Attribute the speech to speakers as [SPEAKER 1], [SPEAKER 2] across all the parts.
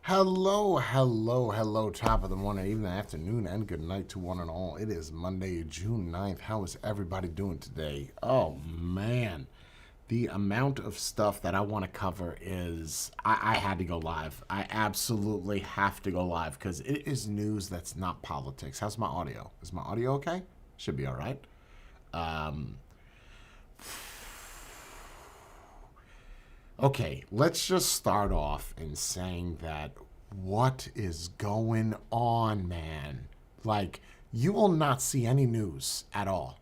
[SPEAKER 1] Hello, hello, hello, top of the morning, evening, afternoon, and good night to one and all. It is Monday, June 9th. How is everybody doing today? Oh, man. The amount of stuff that I want to cover is... I had to go live. I absolutely have to go live because it is news that's not politics. How's my audio? Is my audio okay? Should be all right. Okay, let's just start off in saying that what is going on, man? Like, you will not see any news at all.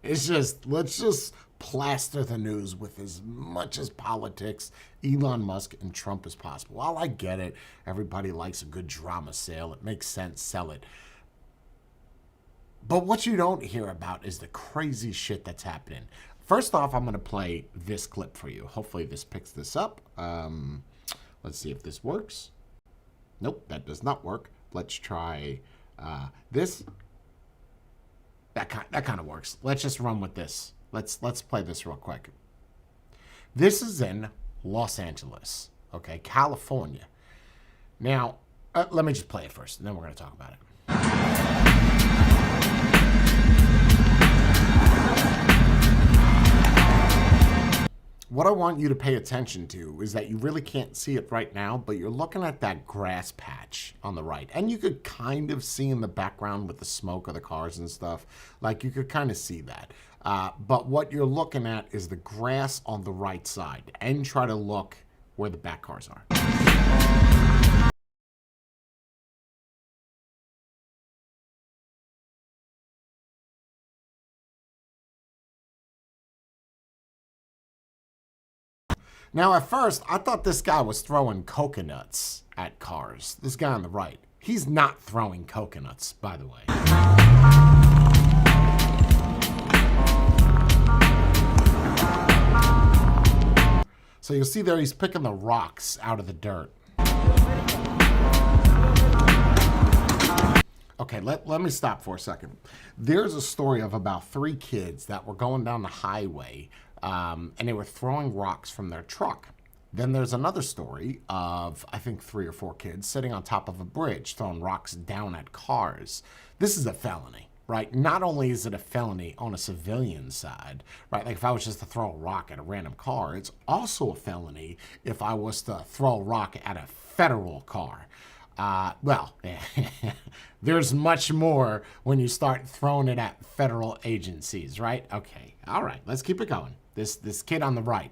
[SPEAKER 1] It's just, let's just plaster the news with as much as politics, Elon Musk, and Trump as possible. While I get it, everybody likes a good drama sale. It makes sense, sell it. But what you don't hear about is the crazy shit that's happening. First off, I'm going to play this clip for you. Hopefully this picks this up. Let's see if this works. Nope, that does not work. Let's try this. That kind of works. Let's just run with this. Let's play this real quick. This is in Los Angeles, okay, California. Now, let me just play it first, and then we're going to talk about it. What I want you to pay attention to is that you really can't see it right now, but you're looking at that grass patch on the right. And you could kind of see in the background with the smoke of the cars and stuff, like you could kind of see that. But what you're looking at is the grass on the right side, and try to look where the back cars are. Now, at first, I thought this guy was throwing coconuts at cars. This guy on the right. He's not throwing coconuts, by the way. So you'll see there he's picking the rocks out of the dirt. Okay, let me stop for a second. There's a story of about 3 kids that were going down the highway and they were throwing rocks from their truck. Then there's another story of, I think, 3 or 4 kids sitting on top of a bridge throwing rocks down at cars. This is a felony, right? Not only is it a felony on a civilian side, right? Like if I was just to throw a rock at a random car, it's also a felony if I was to throw a rock at a federal car. Well, there's much more when you start throwing it at federal agencies, right? Okay, all right, let's keep it going. This kid on the right.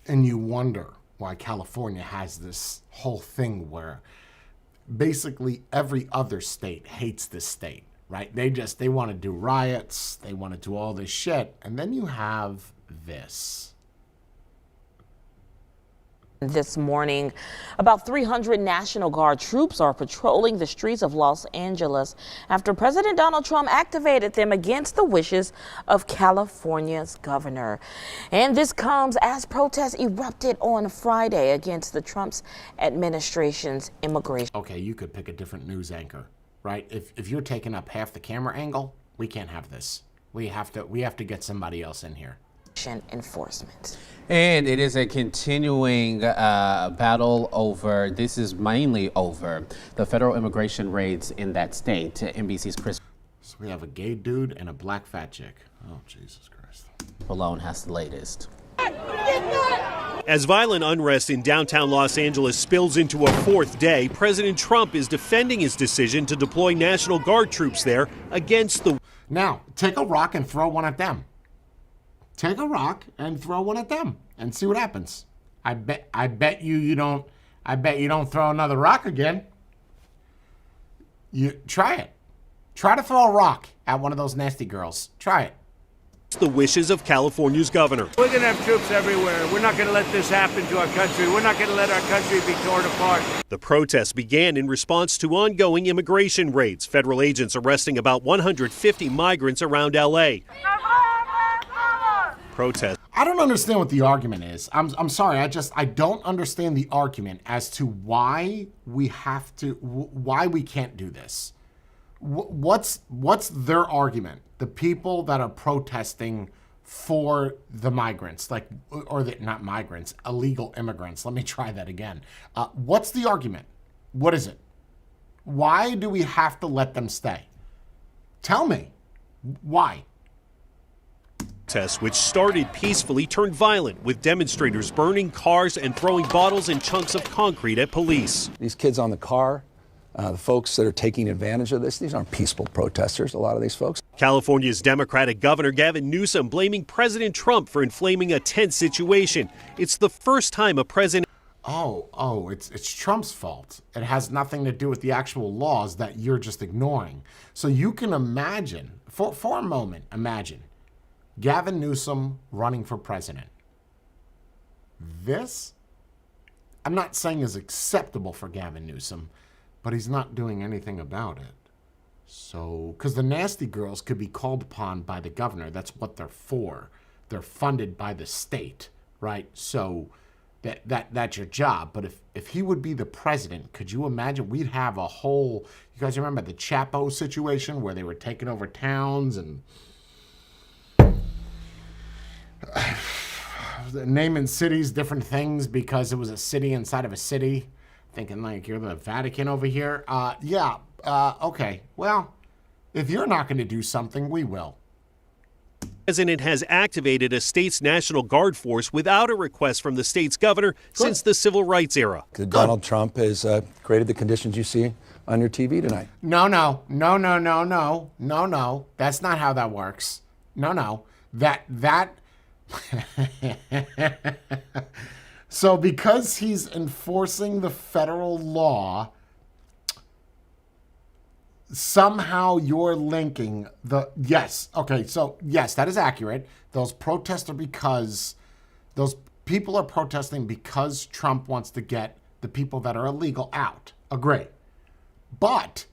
[SPEAKER 1] And you wonder why California has this whole thing where basically every other state hates this state, right? They want to do riots, they want to do all this shit, and then you have this.
[SPEAKER 2] This morning, about 300 National Guard troops are patrolling the streets of Los Angeles after President Donald Trump activated them against the wishes of California's governor. And this comes as protests erupted on Friday against the Trump's administration's immigration.
[SPEAKER 1] Okay, you could pick a different news anchor, right? If you're taking up half the camera angle, we can't have this. We have to get somebody else in here.
[SPEAKER 2] Enforcement.
[SPEAKER 3] And it is a continuing battle over, this is mainly over the federal immigration raids in that state. NBC's Chris.
[SPEAKER 1] So we have a gay dude and a black fat chick. Oh, Jesus Christ.
[SPEAKER 3] Malone has the latest.
[SPEAKER 4] As violent unrest in downtown Los Angeles spills into a 4th day, President Trump is defending his decision to deploy National Guard troops there against the...
[SPEAKER 1] Now, take a rock and throw one at them. Take a rock and throw one at them and see what happens. I bet you don't throw another rock again. You try it. Try to throw a rock at one of those nasty girls. Try it.
[SPEAKER 4] The wishes of California's governor.
[SPEAKER 5] We're going to have troops everywhere. We're not going to let this happen to our country. We're not going to let our country be torn apart.
[SPEAKER 4] The protests began in response to ongoing immigration raids. Federal agents arresting about 150 migrants around L.A. Protests.
[SPEAKER 1] I don't understand what the argument is. I'm sorry. I don't understand the argument as to why we can't do this. What's their argument? The people that are protesting for the migrants, not migrants, illegal immigrants. Let me try that again. What's the argument? What is it? Why do we have to let them stay? Tell me. Why?
[SPEAKER 4] Protests, which started peacefully, turned violent, with demonstrators burning cars and throwing bottles and chunks of concrete at police.
[SPEAKER 6] These kids on the car, the folks that are taking advantage of this, these aren't peaceful protesters, a lot of these folks.
[SPEAKER 4] California's Democratic Governor Gavin Newsom blaming President Trump for inflaming a tense situation. It's the first time a president...
[SPEAKER 1] It's Trump's fault. It has nothing to do with the actual laws that you're just ignoring. So you can imagine, for a moment, imagine Gavin Newsom running for president. This, I'm not saying is acceptable for Gavin Newsom, but he's not doing anything about it. So, because the nasty girls could be called upon by the governor. That's what they're for. They're funded by the state, right? So that's your job. But if he would be the president, could you imagine? We'd have a whole, you guys remember the Chapo situation where they were taking over towns and naming cities different things because it was a city inside of a city. Thinking like you're the Vatican over here. Okay. Well, if you're not going to do something, we will.
[SPEAKER 4] The president has activated a state's National Guard force without a request from the state's governor since the civil rights era.
[SPEAKER 6] Donald Trump has created the conditions you see on your TV tonight.
[SPEAKER 1] No. That's not how that works. No. That. So because he's enforcing the federal law, somehow you're linking yes, that is accurate. Those protests are because those people are protesting because Trump wants to get the people that are illegal out. Agree. But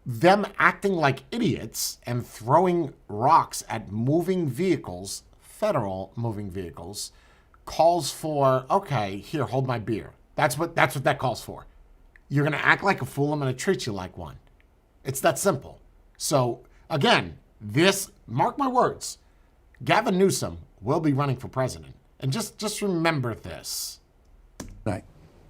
[SPEAKER 1] them acting like idiots and throwing rocks at moving vehicles, federal moving vehicles, calls for, okay, here, hold my beer. That's what that calls for. You're going to act like a fool, I'm going to treat you like one. It's that simple. So, again, mark my words, Gavin Newsom will be running for president. And just remember this.
[SPEAKER 6] Right.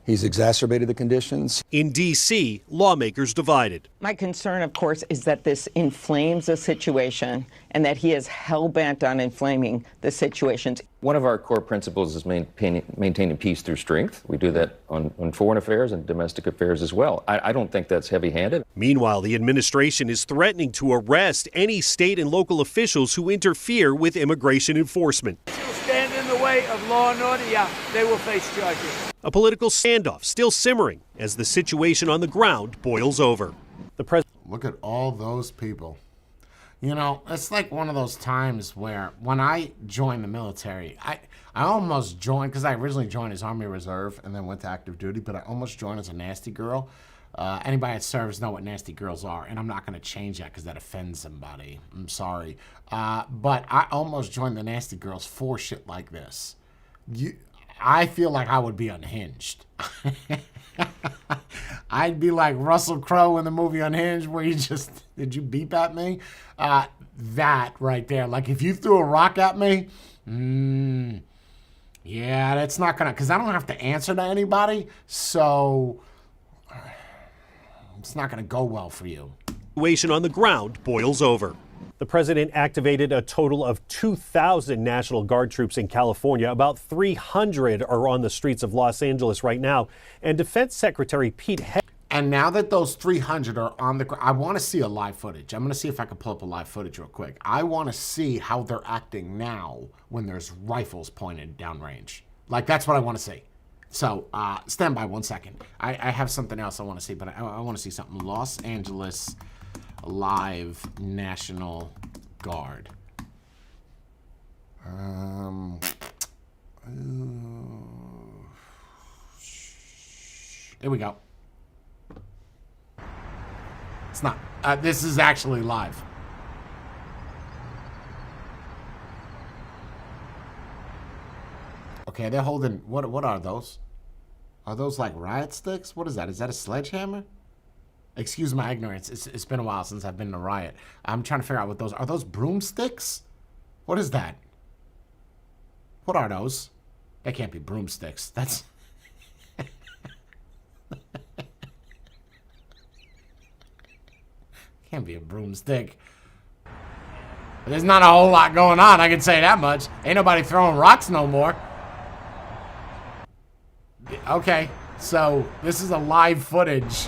[SPEAKER 6] He's exacerbated the conditions.
[SPEAKER 4] In D.C., lawmakers divided.
[SPEAKER 7] My concern, of course, is that this inflames the situation and that he is hell-bent on inflaming the situations.
[SPEAKER 8] One of our core principles is maintaining peace through strength. We do that on foreign affairs and domestic affairs as well. I don't think that's heavy-handed.
[SPEAKER 4] Meanwhile, the administration is threatening to arrest any state and local officials who interfere with immigration enforcement.
[SPEAKER 5] Stand in the way of law and order, they will face charges.
[SPEAKER 4] A political standoff still simmering as the situation on the ground boils over. The president.
[SPEAKER 1] Look at all those people. You know, it's like one of those times where when I joined the military, I almost joined, because I originally joined as Army Reserve and then went to active duty, but I almost joined as a nasty girl. Anybody that serves know what nasty girls are, and I'm not going to change that because that offends somebody. I'm sorry. But I almost joined the nasty girls for shit like this. I feel like I would be unhinged. I'd be like Russell Crowe in the movie Unhinged where did you beep at me? That right there. Like if you threw a rock at me, yeah, that's not gonna, because I don't have to answer to anybody, so it's not gonna go well for you.
[SPEAKER 4] Situation on the ground boils over. The president activated a total of 2,000 National Guard troops in California. About 300 are on the streets of Los Angeles right now. And Defense Secretary Pete
[SPEAKER 1] And now that those 300 are on the ground, I want to see a live footage. I'm going to see if I can pull up a live footage real quick. I want to see how they're acting now when there's rifles pointed downrange. Like, that's what I want to see. So, stand by 1 second. I have something else I want to see, but I want to see something. Los Angeles live National Guard. Here we go. It's not. This is actually live. Okay, they're holding. What are those? Are those like riot sticks? What is that? Is that a sledgehammer? Excuse my ignorance. It's been a while since I've been in a riot. I'm trying to figure out what those are. Those broomsticks? What is that? What are those? That can't be broomsticks. That's. Can't be a broomstick. There's not a whole lot going on, I can say that much. Ain't nobody throwing rocks no more. Okay, so this is a live footage.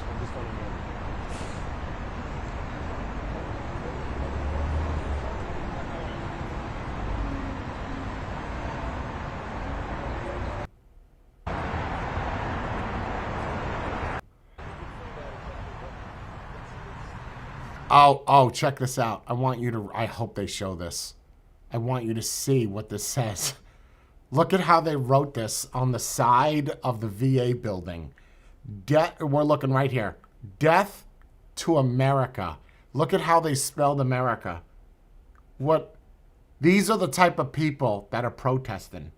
[SPEAKER 1] Oh, check this out. I hope they show this. I want you to see what this says. Look at how they wrote this on the side of the VA building. We're looking right here. Death to America. Look at how they spelled America. These are the type of people that are protesting.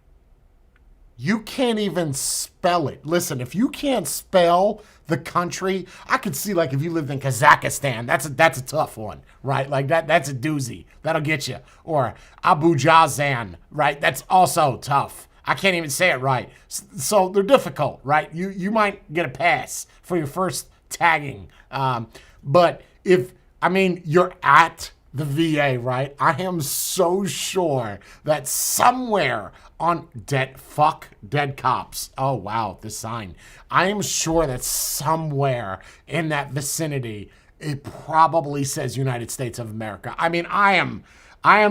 [SPEAKER 1] You can't even spell it. Listen, if you can't spell the country, I could see like if you lived in Kazakhstan, that's a tough one, right? Like that's a doozy. That'll get you. Or Abu Jazan, right? That's also tough. I can't even say it right. So they're difficult, right? You might get a pass for your first tagging. But you're at the VA, right? I am so sure that somewhere on dead cops. Oh, wow, this sign. I am sure that somewhere in that vicinity, it probably says United States of America. I mean, I am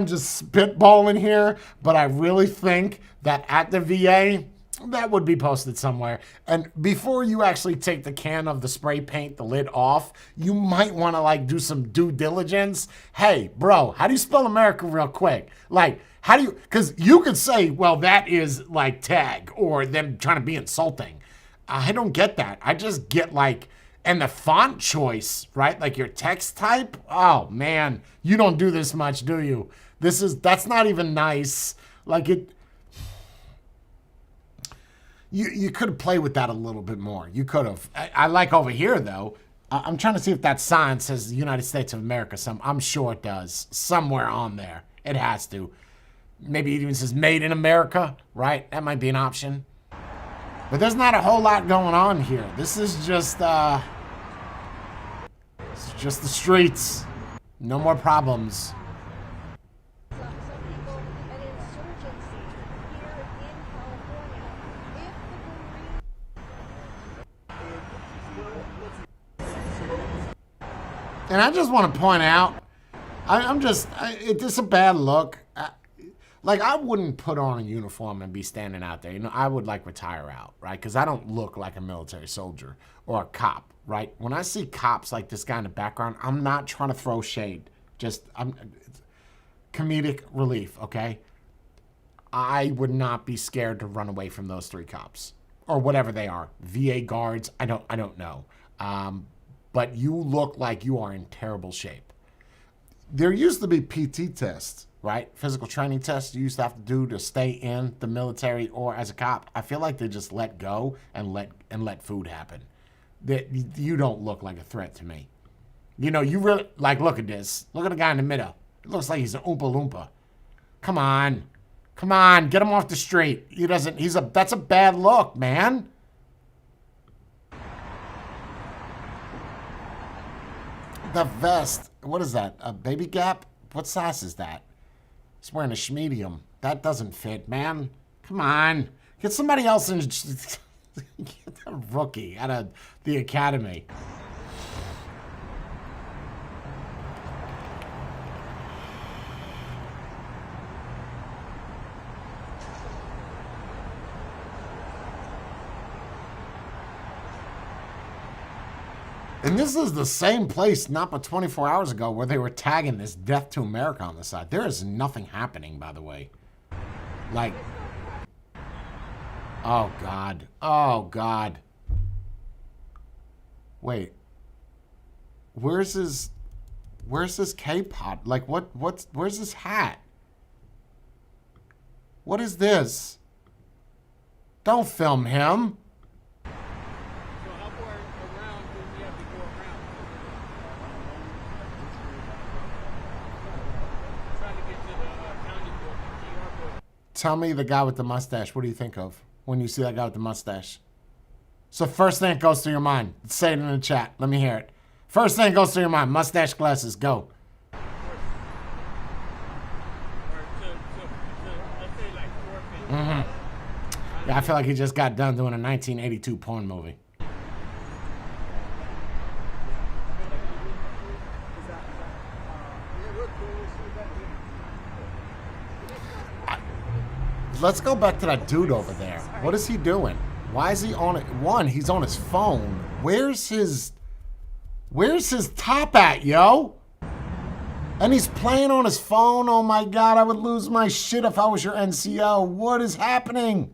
[SPEAKER 1] just spitballing here, but I really think that at the VA, that would be posted somewhere. And before you actually take the can of the spray paint, the lid off, you might want to like do some due diligence. Hey, bro, how do you spell America real quick? Like, how do you, because you could say, well, that is like tag or them trying to be insulting. I don't get that. I just get like, and the font choice, right? Like your text type. Oh man, you don't do this much, do you? That's not even nice. Like it, you could have played with that a little bit more. You could have. I like over here though. I'm trying to see if that sign says United States of America. I'm sure it does. Somewhere on there. It has to. Maybe it even says Made in America, right? That might be an option. But there's not a whole lot going on here. This is just the streets. No more problems. And I just want to point out, it's a bad look. Like, I wouldn't put on a uniform and be standing out there. You know, I would, like, retire out, right? Because I don't look like a military soldier or a cop, right? When I see cops like this guy in the background, I'm not trying to throw shade. It's comedic relief, okay? I would not be scared to run away from those three cops. Or whatever they are. VA guards, I don't know. But you look like you are in terrible shape. There used to be PT tests, right? Physical training tests you used to have to do to stay in the military or as a cop. I feel like they just let go and let food happen. That you don't look like a threat to me. You know, you really, like, look at this. Look at the guy in the middle. It looks like he's an Oompa Loompa. Come on, get him off the street. That's a bad look, man. The vest, what is that? A baby gap? What size is that? He's wearing a schmedium. That doesn't fit, man. Come on. Get somebody else in. Get a rookie out of the academy. And this is the same place not but 24 hours ago where they were tagging this Death to America on the side. There is nothing happening, by the way. Like, oh God. Oh God. Wait. Where's his K-pot? Like, where's his hat? What is this? Don't film him. Tell me the guy with the mustache. What do you think of when you see that guy with the mustache? So first thing that goes through your mind. Say it in the chat. Let me hear it. First thing that goes through your mind. Mustache, glasses. Go. Yeah, I feel like he just got done doing a 1982 porn movie. Let's go back to that dude over there. What is he doing? Why is he on it? One, he's on his phone. Where's his top at, yo? And he's playing on his phone. Oh my God, I would lose my shit if I was your NCO. What is happening?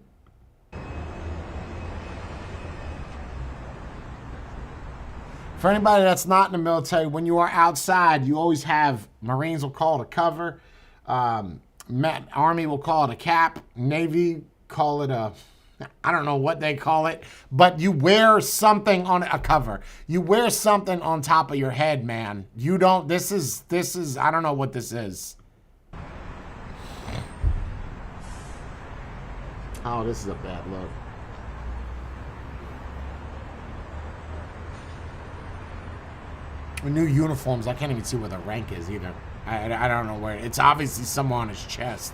[SPEAKER 1] For anybody that's not in the military, when you are outside, you always have Marines will call it a cover. Army will call it a cap. Navy call it a, I don't know what they call it, but you wear something on a cover. You wear something on top of your head, man. You don't, this is, I don't know what this is. Oh, this is a bad look. New uniforms, I can't even see where the rank is either. I don't know where. It's obviously somewhere on his chest.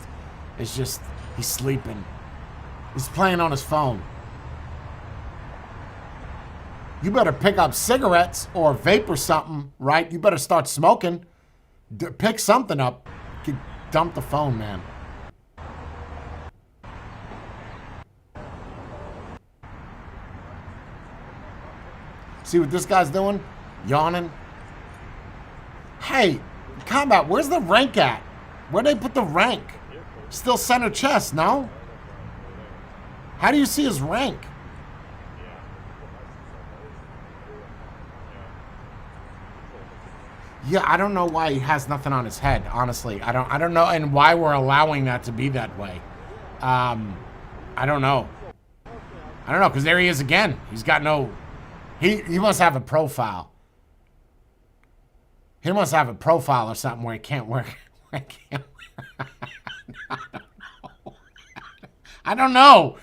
[SPEAKER 1] It's just, he's sleeping. He's playing on his phone. You better pick up cigarettes or vape or something, right? You better start smoking. Pick something up. Dump the phone, man. See what this guy's doing? Yawning. Hey, Combat, where's the rank at? Where'd they put the rank? Still center chest, no? How do you see his rank? Yeah, I don't know why he has nothing on his head, honestly. I don't know, and why we're allowing that to be that way. I don't know. I don't know, because there he is again. He's got no... He must have a profile. He must have a profile or something where he can't wear. I don't know.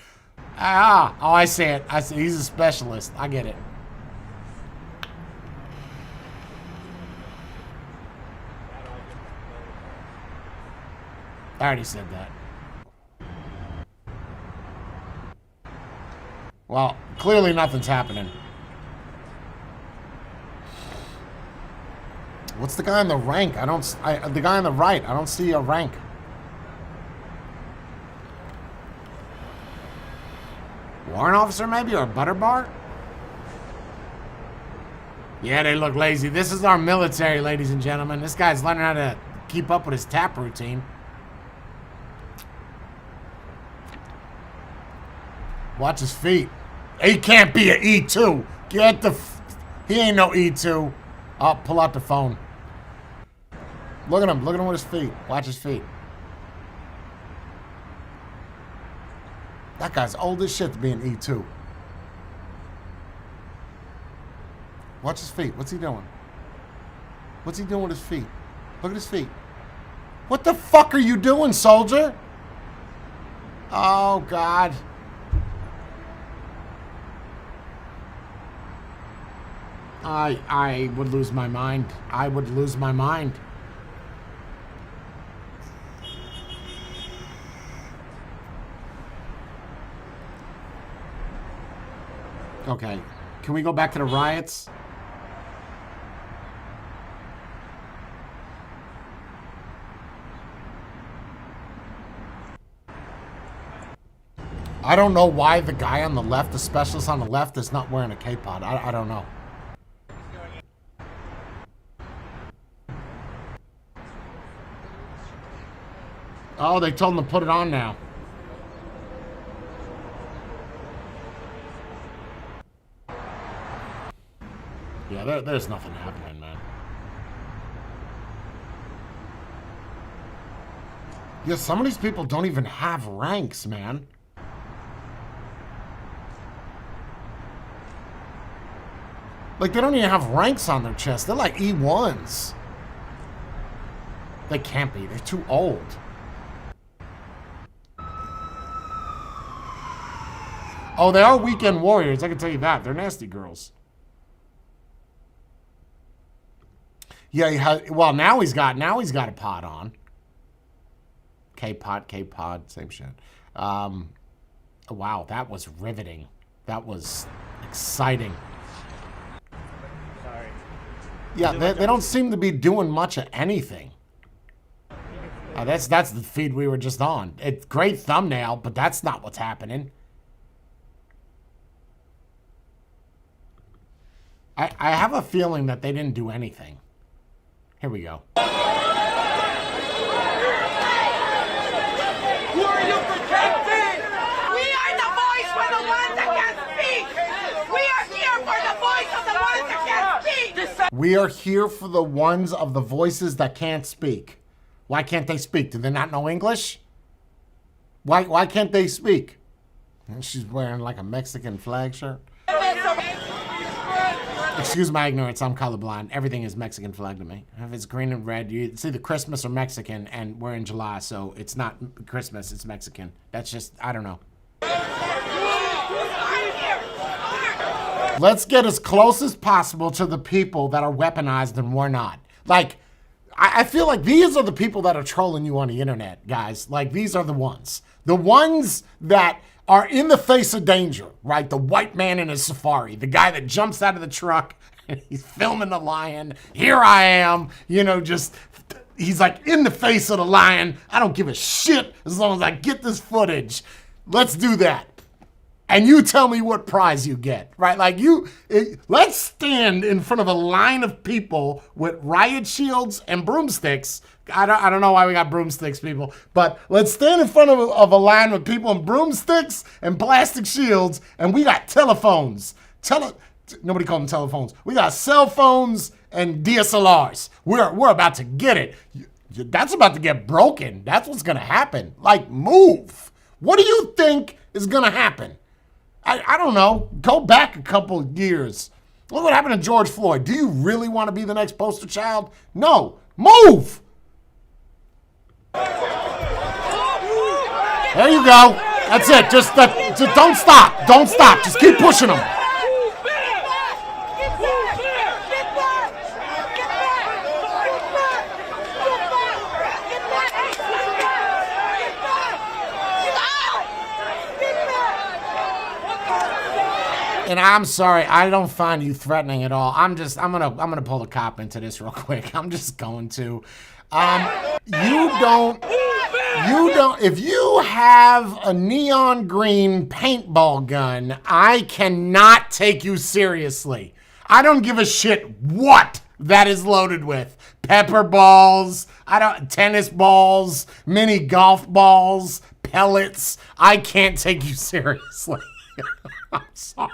[SPEAKER 1] Oh, I see it. I see. He's a specialist. I get it. I already said that. Well, clearly nothing's happening. What's the guy on the rank? The guy on the right. I don't see a rank. Warrant officer maybe, or a butter bar? Yeah, they look lazy. This is our military, ladies and gentlemen. This guy's learning how to keep up with his tap routine. Watch his feet. He can't be an E2. Get the... He ain't no E2. Oh, pull out the phone. Look at him. Look at him with his feet. Watch his feet. That guy's old as shit to be an E2. Watch his feet. What's he doing? What's he doing with his feet? Look at his feet. What the fuck are you doing, soldier? Oh, God. I would lose my mind. I would lose my mind. Okay. Can we go back to the riots? I don't know why the guy on the left, the specialist on the left, is not wearing a K-pod. I don't know. Oh, they told him to put it on now. Yeah, there's nothing happening, man. Yeah, some of these people don't even have ranks, man. Like, they don't even have ranks on their chest. They're like E1s. They can't be. They're too old. Oh, they are weekend warriors. I can tell you that. They're nasty girls. Yeah, well, now he's got a pod on. K-pod, same shit. Wow, that was riveting. That was exciting.
[SPEAKER 5] Sorry.
[SPEAKER 1] Yeah, they don't seem to be doing much of anything. That's the feed we were just on. It's great thumbnail, but that's not what's happening. I have a feeling that they didn't do anything. Here we go.
[SPEAKER 9] Who are you protecting? We are the voice for the ones that can't speak. We are here for the voice of the ones that can't speak.
[SPEAKER 1] We are here for the ones of the voices that can't speak. Why can't they speak? Do they not know English? Why can't they speak? And she's wearing like a Mexican flag shirt. Excuse my ignorance, I'm colorblind. Everything is Mexican flag to me. If it's green and red, it's either Christmas or Mexican, and we're in July, so it's not Christmas, it's Mexican. That's just, I don't know. Let's get as close as possible to the people that are weaponized and we're not. Like, I feel like these are the people that are trolling you on the internet, guys. Like, these are the ones. The ones that are in the face of danger, right? The white man in his safari, the guy that jumps out of the truck and he's filming the lion. Here I am, just, he's like in the face of the lion. I don't give a shit as long as I get this footage. Let's do that. And you tell me what prize you get, right? Like let's stand in front of a line of people with riot shields and broomsticks. I don't know why we got broomsticks, people, but let's stand in front of a line with people in broomsticks and plastic shields, and we got telephones. Nobody called them telephones. We got cell phones and DSLRs. We're about to get it. That's about to get broken. That's what's gonna happen. Like, move. What do you think is gonna happen? I don't know. Go back a couple of years. Look what happened to George Floyd. Do you really want to be the next poster child? No. Move! There you go. That's it. Just don't stop. Don't stop. Just keep pushing them. And I'm sorry, I don't find you threatening at all. I'm gonna pull the cop into this real quick. I'm just going to. If you have a neon green paintball gun, I cannot take you seriously. I don't give a shit what that is loaded with. Pepper balls, tennis balls, mini golf balls, pellets. I can't take you seriously. I'm sorry.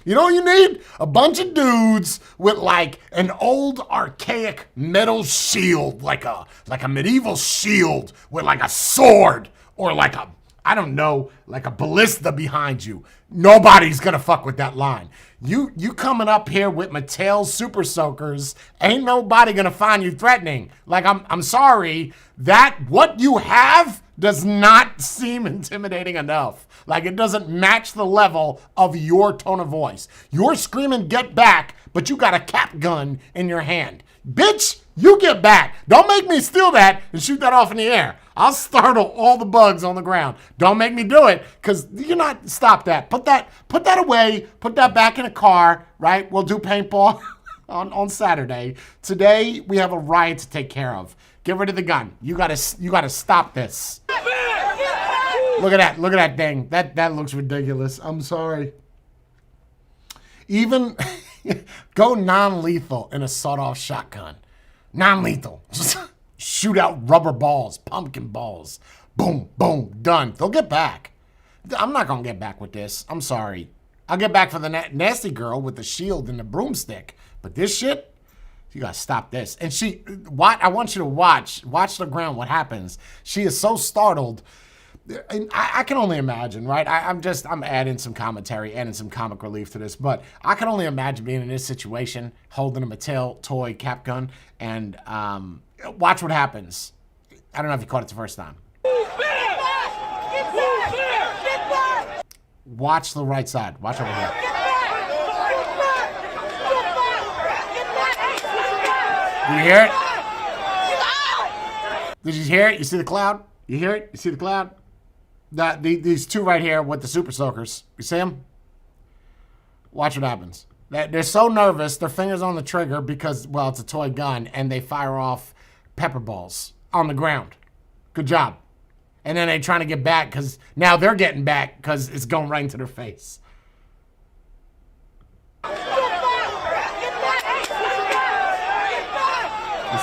[SPEAKER 1] You know what you need? A bunch of dudes with like an old archaic metal shield, like a medieval shield with like a sword or like a, I don't know, like a ballista behind you. Nobody's gonna fuck with that line. You coming up here with Mattel's Super Soakers, ain't nobody gonna find you threatening. Like, I'm sorry, that what you have does not seem intimidating enough. Like, it doesn't match the level of your tone of voice. You're screaming, get back, but you got a cap gun in your hand. Bitch, you get back. Don't make me steal that and shoot that off in the air. I'll startle all the bugs on the ground. Don't make me do it, because you're not, stop that. Put that away, put that back in a car, right? We'll do paintball on Saturday. Today, we have a riot to take care of. Get rid of the gun. You gotta stop this. Look at that thing. That looks ridiculous. I'm sorry. Even go non-lethal in a sawed-off shotgun. Non-lethal. Just shoot out rubber balls, pumpkin balls. Boom, boom, done. They'll get back. I'm not gonna get back with this. I'm sorry. I'll get back for the nasty girl with the shield and the broomstick. But this shit, you gotta stop this. And I want you to watch the ground, what happens. She is so startled. I can only imagine, right? I'm adding some commentary, adding some comic relief to this, but I can only imagine being in this situation, holding a Mattel toy cap gun, and watch what happens. I don't know if you caught it the first time. Watch the right side. Watch over here. Did you hear it? Did you hear it? You see the cloud? You hear it? You see the cloud? These two right here with the super soakers. You see them? Watch what happens. They're so nervous, their fingers on the trigger because, well, it's a toy gun, and they fire off pepper balls on the ground. Good job. And then they're trying to get back because now they're getting back because it's going right into their face. You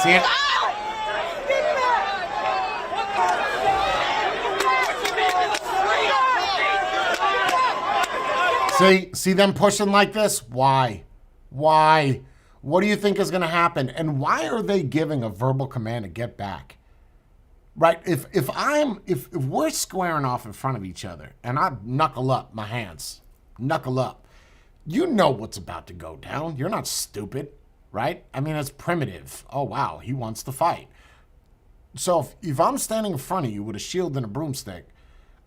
[SPEAKER 1] see it? See them pushing like this? Why? Why? What do you think is going to happen? And why are they giving a verbal command to get back? Right? If we're squaring off in front of each other and I knuckle up my hands, knuckle up, you know what's about to go down. You're not stupid, right? I mean, it's primitive. Oh, wow, he wants to fight. So if I'm standing in front of you with a shield and a broomstick,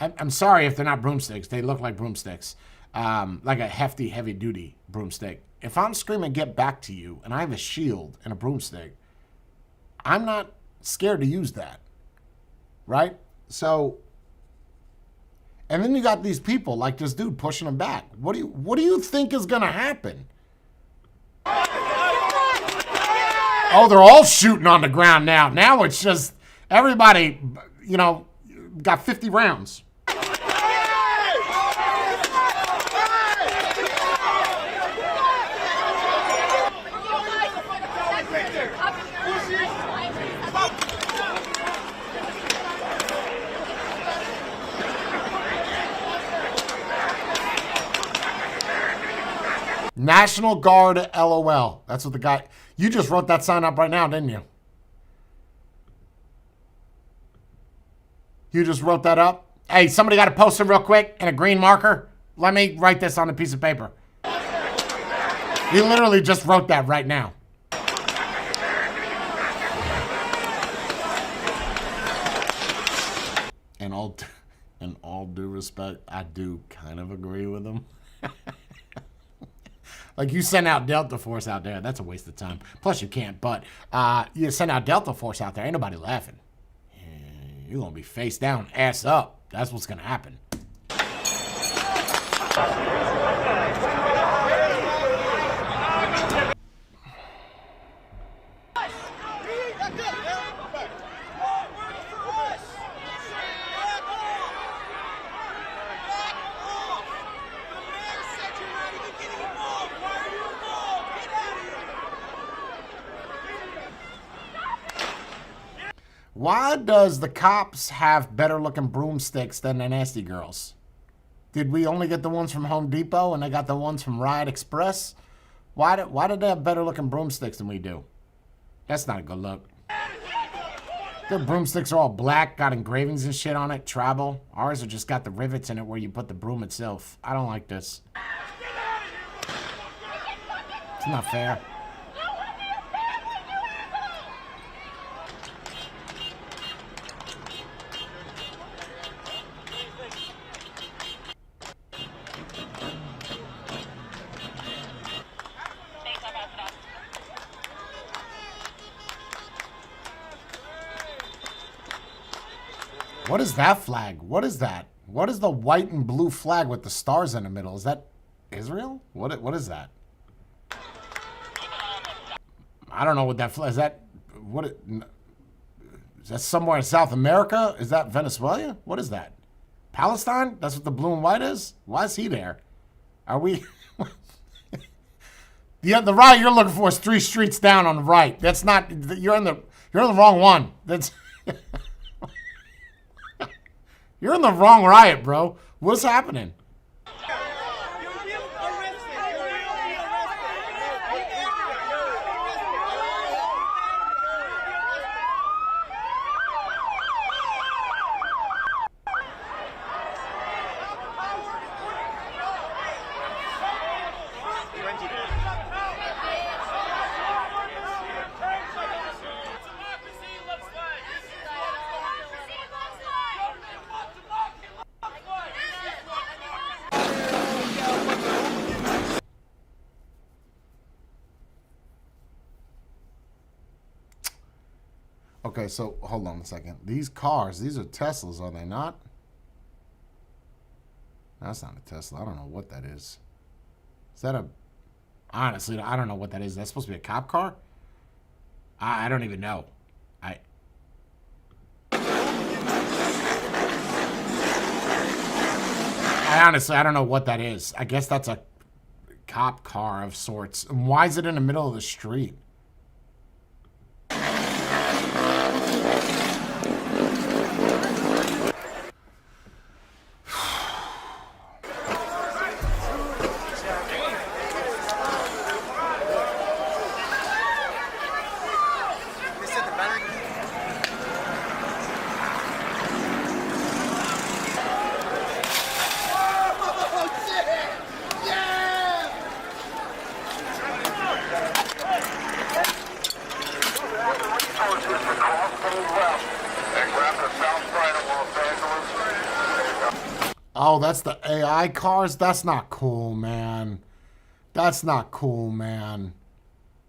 [SPEAKER 1] I'm sorry if they're not broomsticks. They look like broomsticks. Like a hefty, heavy-duty broomstick. If I'm screaming, get back to you, and I have a shield and a broomstick, I'm not scared to use that, right? So, and then you got these people like this dude pushing them back. What do you think is gonna happen? Oh, they're all shooting on the ground now. Now it's just everybody, got 50 rounds. National Guard, LOL. That's what the guy... You just wrote that sign up right now, didn't you? You just wrote that up? Hey, somebody got a poster real quick and a green marker? Let me write this on a piece of paper. You literally just wrote that right now. And all due respect, I do kind of agree with him. Like, you send out Delta Force out there, that's a waste of time. Plus, you can't, but you send out Delta Force out there, ain't nobody laughing. You're going to be face down, ass up. That's what's going to happen. Why does the cops have better looking broomsticks than the nasty girls? Did we only get the ones from Home Depot and they got the ones from Riot Express? Why did they have better looking broomsticks than we do? That's not a good look. Their broomsticks are all black, got engravings and shit on it, tribal. Ours have just got the rivets in it where you put the broom itself. I don't like this. It's not fair. What is that flag? What is that? What is the white and blue flag with the stars in the middle? Is that Israel? What is that? I don't know what that flag is. Is that somewhere in South America? Is that Venezuela? What is that? Palestine? That's what the blue and white is? Why is he there? Are we... the right you're looking for is 3 streets down on the right. That's not... You're in the wrong one. That's... You're in the wrong riot, bro. What's happening? Okay, so hold on a second. These cars, these are Teslas, are they not? That's not a Tesla. I don't know what that is. Is that a... Honestly, I don't know what that is. That's supposed to be a cop car? I don't even know. I honestly, I don't know what that is. I guess that's a cop car of sorts. And why is it in the middle of the street? Oh, that's the AI cars? That's not cool, man. That's not cool, man.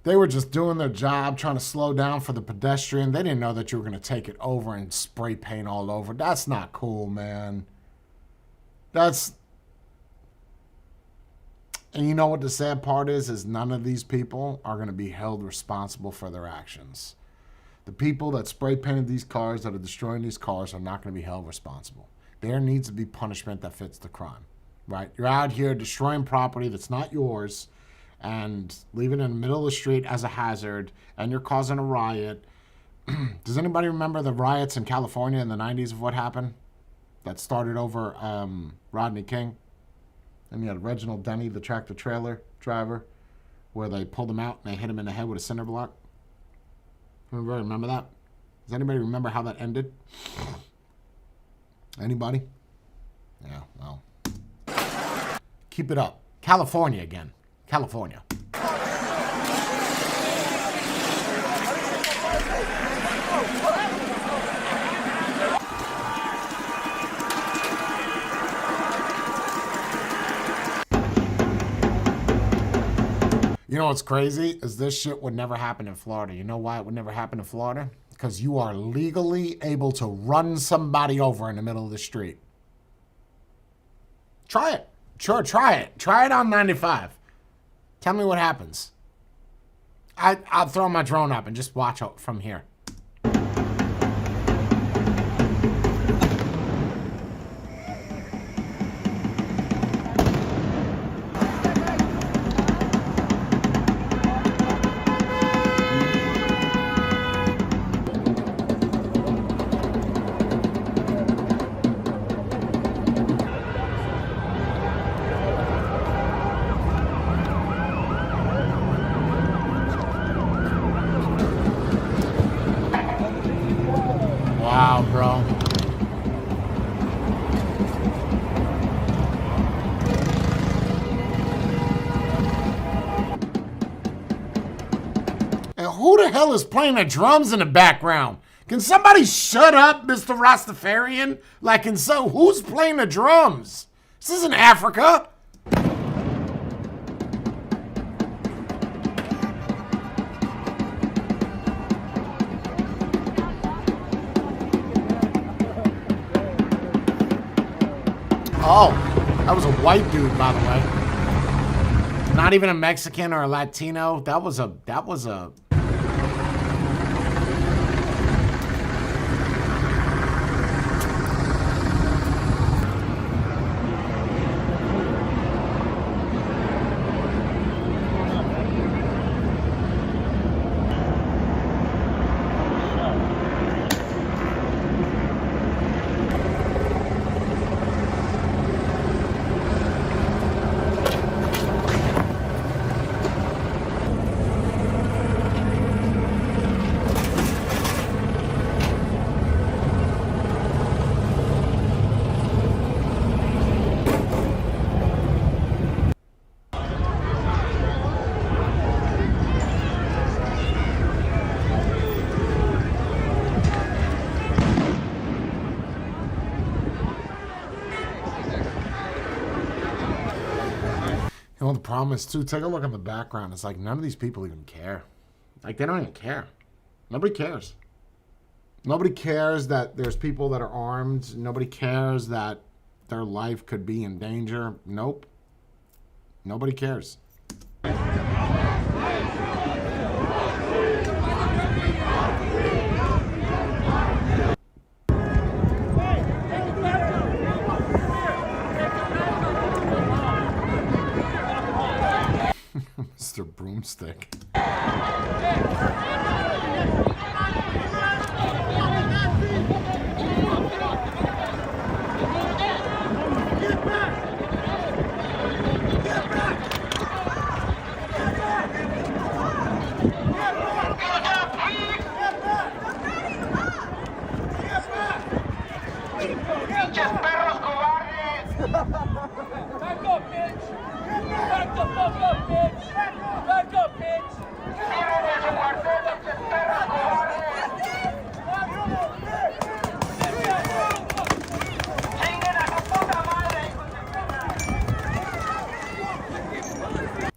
[SPEAKER 1] They were just doing their job, trying to slow down for the pedestrian. They didn't know that you were going to take it over and spray paint all over. That's not cool, man. That's... And you know what the sad part is none of these people are going to be held responsible for their actions. The people that spray painted these cars, that are destroying these cars, are not going to be held responsible. There needs to be punishment that fits the crime, right? You're out here destroying property that's not yours and leaving it in the middle of the street as a hazard, and you're causing a riot. Does anybody remember the riots in California in the 90s of what happened? That started over Rodney King. And you had Reginald Denny, the tractor-trailer driver, where they pulled him out and they hit him in the head with a cinder block. Remember that? Does anybody remember how that ended? Anybody? Yeah, well. Keep it up. California again. California. You know what's crazy? Is this shit would never happen in Florida. You know why it would never happen in Florida? Because you are legally able to run somebody over in the middle of the street. Try it. Sure, try it. Try it on 95. Tell me what happens. I'll throw my drone up and just watch out from here. Wow, bro. And who the hell is playing the drums in the background? Can somebody shut up, Mr. Rastafarian? Like, and so who's playing the drums? This isn't Africa. Oh, that was a white dude, by the way. Not even a Mexican or a Latino. That was a... You know, the problem is, too, take a look at the background. It's like none of these people even care. Like, they don't even care. Nobody cares. Nobody cares that there's people that are armed. Nobody cares that their life could be in danger. Nope. Nobody cares. Mr. Broomstick.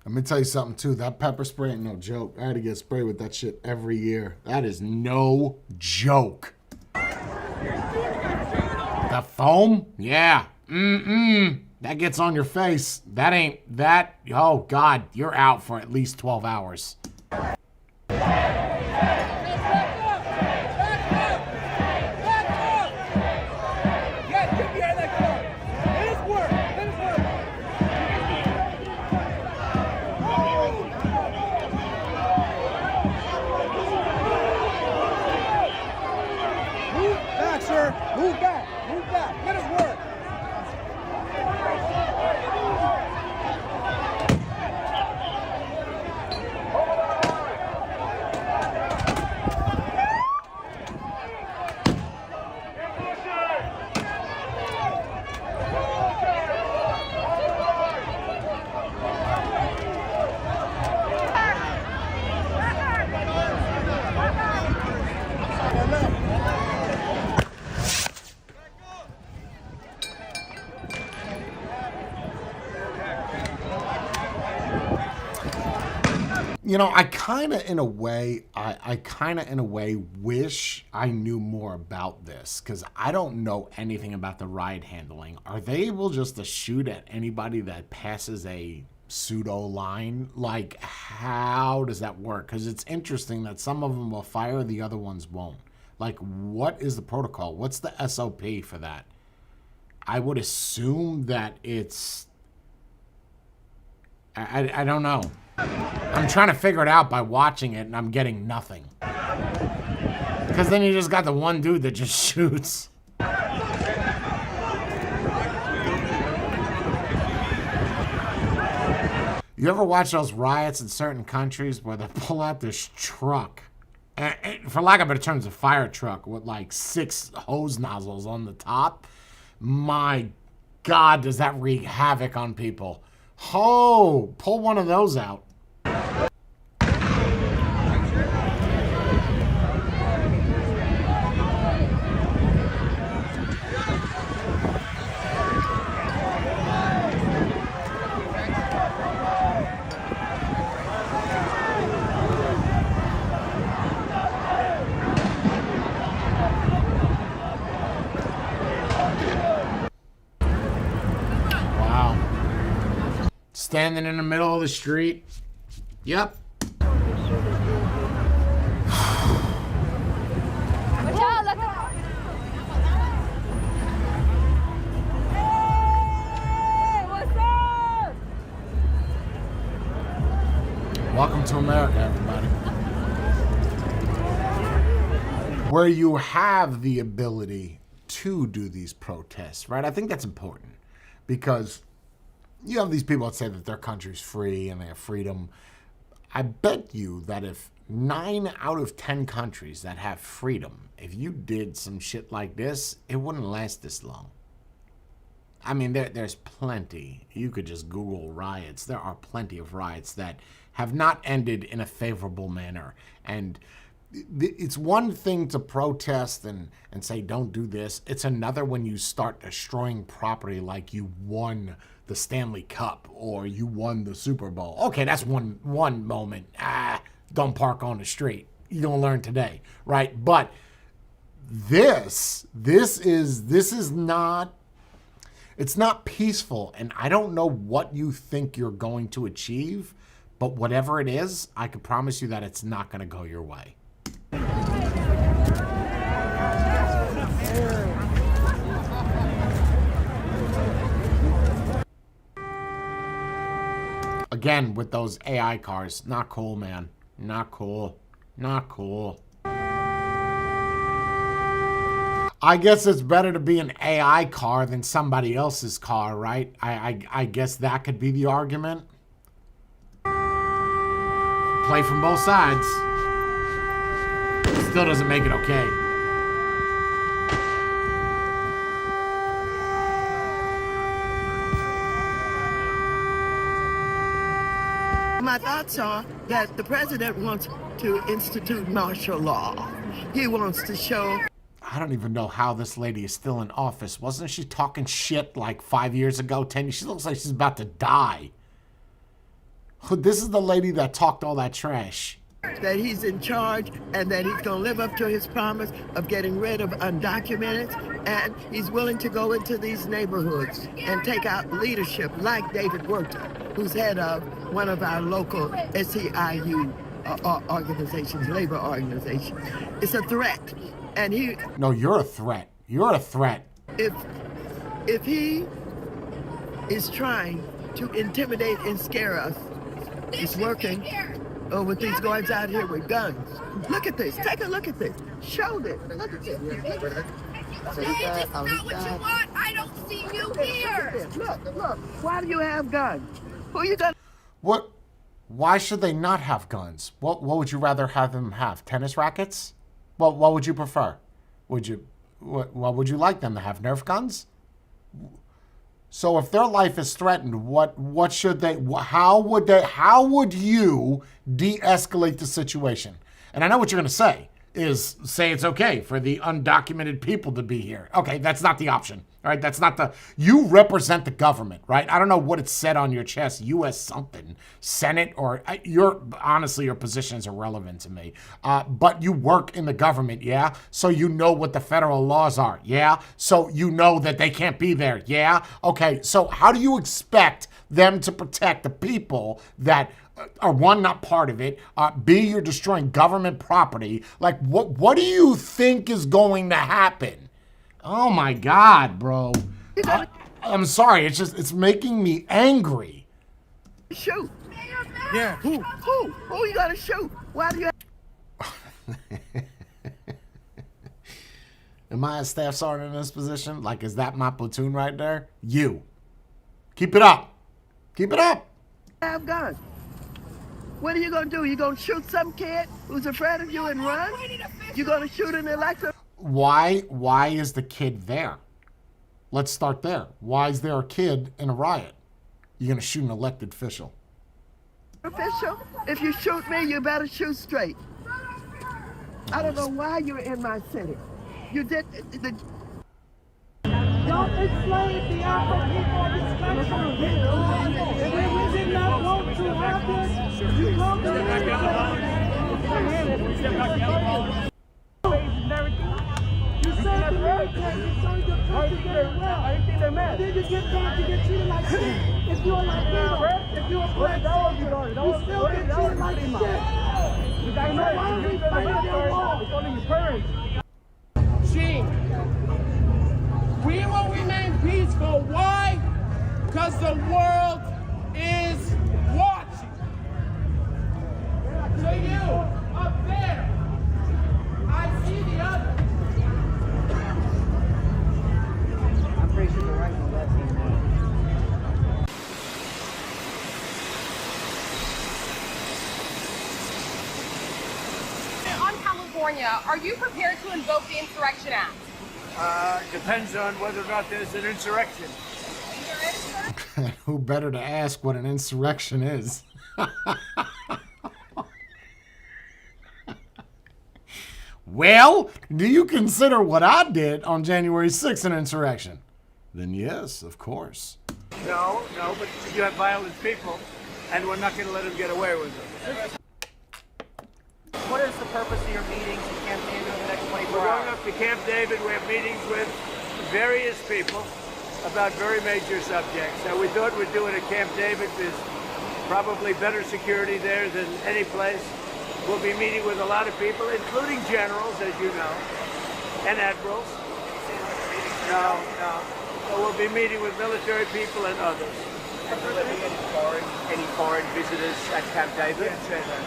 [SPEAKER 1] Let me tell you something too. That pepper spray ain't no joke. I had to get sprayed with that shit every year. That is no joke. The foam? Yeah. That gets on your face. That ain't that. Oh God, you're out for at least 12 hours. You know, I kind of in a way wish I knew more about this, because I don't know anything about the riot handling. Are they able just to shoot at anybody that passes a pseudo line? Like, how does that work? Because it's interesting that some of them will fire, the other ones won't. Like, what is the protocol? What's the SOP for that? I would assume that it's... I don't know. I'm trying to figure it out by watching it, and I'm getting nothing. Because then you just got the one dude that just shoots. You ever watch those riots in certain countries where they pull out this truck, for lack of better terms, a fire truck with like 6 hose nozzles on the top? My God, does that wreak havoc on people. Oh, pull one of those out. Standing in the middle of the street. Yep. Welcome to America, everybody. Where you have the ability to do these protests, right? I think that's important, because you have these people that say that their country's free and they have freedom. I bet you that if 9 out of 10 countries that have freedom, if you did some shit like this, it wouldn't last this long. I mean, there's plenty. You could just Google riots. There are plenty of riots that have not ended in a favorable manner. And it's one thing to protest and say, don't do this. It's another when you start destroying property like you won the Stanley Cup or you won the Super Bowl. Okay, that's one moment. Don't park on the street. You're going to learn today, right? But this is not, it's not peaceful, and I don't know what you think you're going to achieve, but whatever it is, I can promise you that it's not going to go your way. Again, with those AI cars, not cool, man. Not cool. Not cool. I guess it's better to be an AI car than somebody else's car, right? I guess that could be the argument. Play from both sides. Still doesn't make it okay.
[SPEAKER 10] My thoughts are that the president wants to institute martial law. He wants to show...
[SPEAKER 1] I don't even know how this lady is still in office. Wasn't she talking shit like 5 years ago, 10 years? She looks like she's about to die. This is the lady that talked all that trash.
[SPEAKER 10] That he's in charge and that he's going to live up to his promise of getting rid of undocumented, and he's willing to go into these neighborhoods and take out leadership like David Werter, who's head of one of our local SEIU organizations, labor organizations. It's a threat. And he...
[SPEAKER 1] No, you're a threat. You're a threat.
[SPEAKER 10] If he is trying to intimidate and scare us, it's working. With these guys out here with guns. Look at this. Take a look at this. Show this. Look at this.
[SPEAKER 9] That's not what you want. I don't see you here.
[SPEAKER 10] Look. Why do you have guns? Who you gonna...
[SPEAKER 1] What? Why should they not have guns? What would you rather have them have? Tennis rackets? What would you prefer? What would you like them to have? Nerf guns? So if their life is threatened, what should they? How would you de-escalate the situation? And I know what you're going to say is say it's okay for the undocumented people to be here. Okay, that's not the option. All right, that's not the... You represent the government, right? I don't know what it said on your chest, U.S. something, Senate, or honestly, your position is irrelevant to me. But you work in the government, yeah? So you know what the federal laws are, yeah? So you know that they can't be there, yeah? Okay, so how do you expect them to protect the people that are, one, not part of it, B, you're destroying government property? Like, what do you think is going to happen? Oh my God, bro. I'm sorry, it's making me angry.
[SPEAKER 10] Shoot. Yeah, who? Who you gotta shoot? Why do you...
[SPEAKER 1] Am I a staff sergeant in this position? Like, is that my platoon right there? You. Keep it up. Keep it up.
[SPEAKER 10] Have guns. What are you gonna do? You gonna shoot some kid who's afraid of you and run? You gonna shoot an elected...
[SPEAKER 1] Why is the kid there? Let's start there. Why is there a kid in a riot? You're going to shoot an elected official.
[SPEAKER 10] If you shoot me, you better shoot straight. I don't know why you're in my city. You did...
[SPEAKER 9] Don't enslave the African people of this country. If we did not want to have this, you come to the... You serve the military, you serve your country very well. And then you get back to get treated like shit. If you're like me, if you're a black man, you still get treated like shit. So why are we fighting your law? It's only your parents.
[SPEAKER 11] Gene, we will remain peaceful. Why? Because the world is watching. So you, up there, I see the other. I'm pretty sure the right and left hand.
[SPEAKER 12] On California, are you prepared to invoke the Insurrection Act?
[SPEAKER 5] Depends on whether or not there's an insurrection.
[SPEAKER 1] Who better to ask what an insurrection is? Well, do you consider what I did on January 6th an insurrection? Then yes, of course.
[SPEAKER 5] No, but you have violent people, and we're not going to let them get away with it.
[SPEAKER 13] What is the purpose of your meetings in Camp David over the next 24
[SPEAKER 5] We're
[SPEAKER 13] hours?
[SPEAKER 5] going up to Camp David. We have meetings with various people about very major subjects. Now, we thought we'd do it at Camp David. There's probably better security there than any place. We'll be meeting with a lot of people, including generals, as you know, and admirals. No. So we'll be meeting with military people and others.
[SPEAKER 13] Are there going to be any foreign visitors at Camp David?
[SPEAKER 5] Can't say that.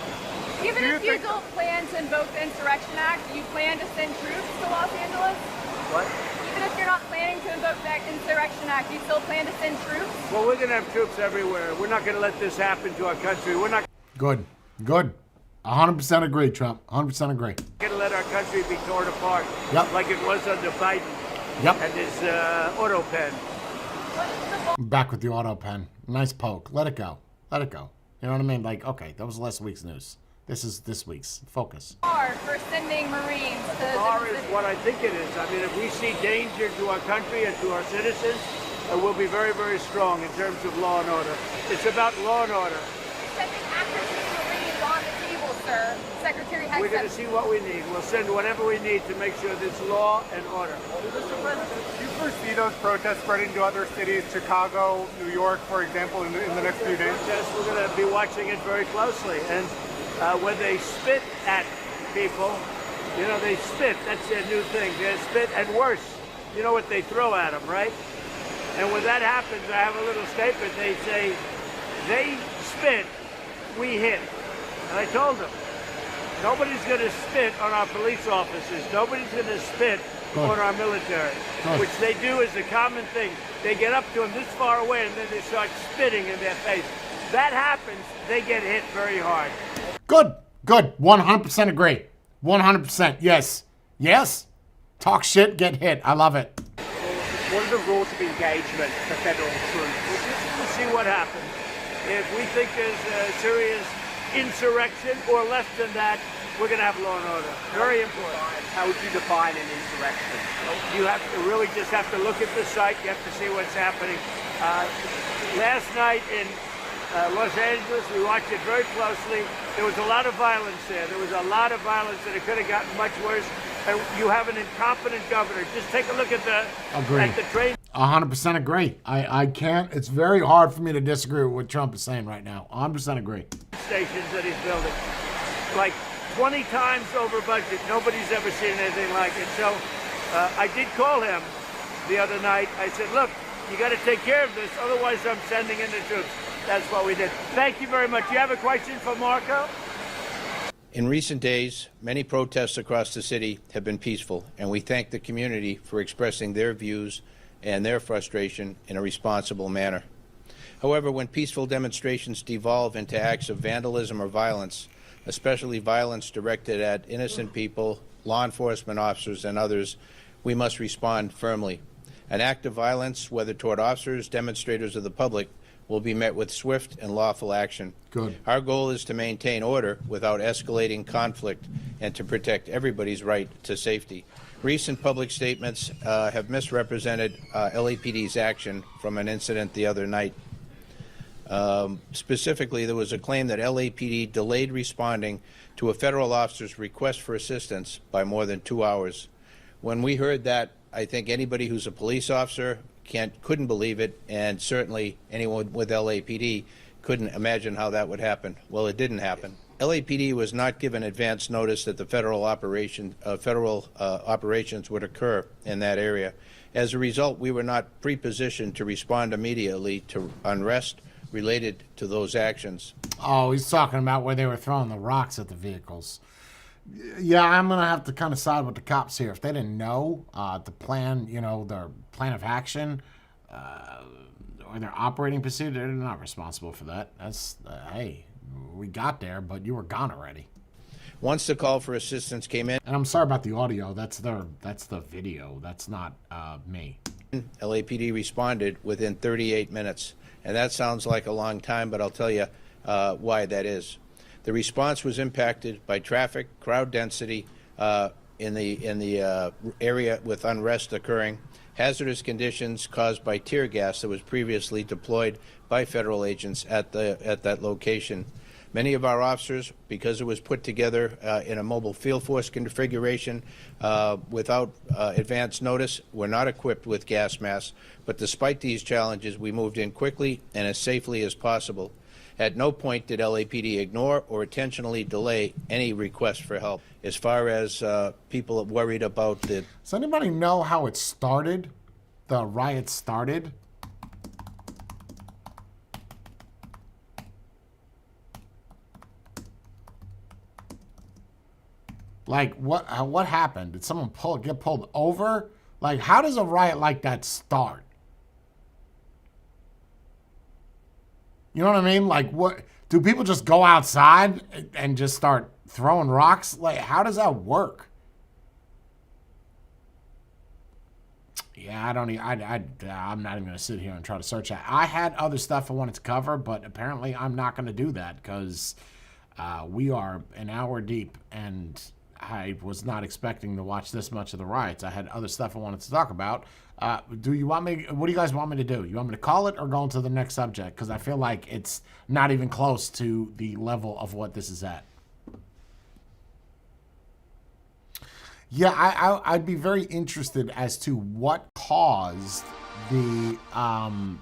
[SPEAKER 12] Even if you don't plan to invoke the Insurrection Act, do you plan to send troops to Los Angeles?
[SPEAKER 5] What?
[SPEAKER 12] Even if you're not planning to invoke the Insurrection Act, do you still plan to send troops?
[SPEAKER 5] Well, we're going to have troops everywhere. We're not going to let this happen to our country. We're not
[SPEAKER 1] Good. 100% agree, Trump. 100% agree.
[SPEAKER 5] going to let our country be torn apart
[SPEAKER 1] Yep.
[SPEAKER 5] like it was under Biden
[SPEAKER 1] Yep.
[SPEAKER 5] and his auto pen.
[SPEAKER 1] Back with the auto pen. Nice poke. Let it go. You know what I mean? Like, okay, that was last week's news. This is this week's focus.
[SPEAKER 12] For sending Marines to
[SPEAKER 5] The bar is what I think it is. I mean, if we see danger to our country and to our citizens, we'll be very, very strong in terms of law and order. It's about law and order.
[SPEAKER 12] sending active Marines on the table, sir. Secretary Hegseth.
[SPEAKER 5] We're going to see what we need. We'll send whatever we need to make sure there's law and order.
[SPEAKER 14] Mr. President, do you foresee those protests spreading to other cities, Chicago, New York, for example, in the next few days?
[SPEAKER 5] Yes, we're going to be watching it very closely. And when they spit at people, you know, they spit. That's their new thing. They spit, and worse, you know what they throw at them, right? And when that happens, I have a little statement. They say, they spit, we hit. And I told them, nobody's going to spit on our police officers. Nobody's going to spit on our military, which they do as a common thing. They get up to them this far away, and then they start spitting in their face. That happens, they get hit very hard.
[SPEAKER 1] Good. 100% agree. 100%. Yes. Talk shit, get hit. I love it.
[SPEAKER 13] What are the rules of engagement for federal troops?
[SPEAKER 5] We'll see what happens. If we think there's a serious insurrection or less than that, we're going to have law and order. Very important.
[SPEAKER 13] How would you define an insurrection?
[SPEAKER 5] You have to really just have to look at the site. You have to see what's happening. Last night in Los Angeles, we watched it very closely. There was a lot of violence there. There was a lot of violence, and it could have gotten much worse. And you have an incompetent governor. Just take a look at the train.
[SPEAKER 1] 100% agree. I can't. It's very hard for me to disagree with what Trump is saying right now. 100% agree.
[SPEAKER 5] Stations that he's building, like 20 times over budget. Nobody's ever seen anything like it. So I did call him the other night. I said, look, you got to take care of this. Otherwise, I'm sending in the troops. That's what we did. Thank you very much. You have a question for Marco?
[SPEAKER 15] In recent days, many protests across the city have been peaceful, and we thank the community for expressing their views and their frustration in a responsible manner. However, when peaceful demonstrations devolve into acts of vandalism or violence, especially violence directed at innocent people, law enforcement officers, and others, we must respond firmly. An act of violence, whether toward officers, demonstrators, or the public, will be met with swift and lawful action.
[SPEAKER 1] Good.
[SPEAKER 15] Our goal is to maintain order without escalating conflict and to protect everybody's right to safety. Recent public statements have misrepresented LAPD's action from an incident the other night. Specifically, there was a claim that LAPD delayed responding to a federal officer's request for assistance by more than 2 hours. When we heard that, I think anybody who's a police officer couldn't believe it, and certainly anyone with LAPD couldn't imagine how that would happen. Well, it didn't happen. LAPD was not given advance notice that the federal operations would occur in that area. As a result, we were not pre-positioned to respond immediately to unrest related to those actions.
[SPEAKER 1] Oh, he's talking about where they were throwing the rocks at the vehicles. Yeah, I'm going to have to kind of side with the cops here. If they didn't know the plan, their plan of action or their operating procedure, they're not responsible for that. That's, hey, we got there, but you were gone already.
[SPEAKER 15] Once the call for assistance came in...
[SPEAKER 1] And I'm sorry about the audio. That's the video. That's not me.
[SPEAKER 15] LAPD responded within 38 minutes. And that sounds like a long time, but I'll tell you why that is. The response was impacted by traffic, crowd density in the area with unrest occurring, hazardous conditions caused by tear gas that was previously deployed by federal agents at that location. Many of our officers, because it was put together in a mobile field force configuration without advance notice, were not equipped with gas masks. But despite these challenges, we moved in quickly and as safely as possible. At no point did LAPD ignore or intentionally delay any request for help. As far as people worried about the...
[SPEAKER 1] Does anybody know how it started? The riot started? Like, what happened? Did someone get pulled over? Like, how does a riot like that start? You know what I mean? Like, what do people just go outside and just start throwing rocks? Like, how does that work? Yeah, I'm not even gonna sit here and try to search that. I had other stuff I wanted to cover, but apparently I'm not gonna do that because we are an hour deep, and I was not expecting to watch this much of the riots. I had other stuff I wanted to talk about. What do you guys want me to do? You want me to call it or go into the next subject? Because I feel like it's not even close to the level of what this is at. Yeah, I'd be very interested as to what caused the,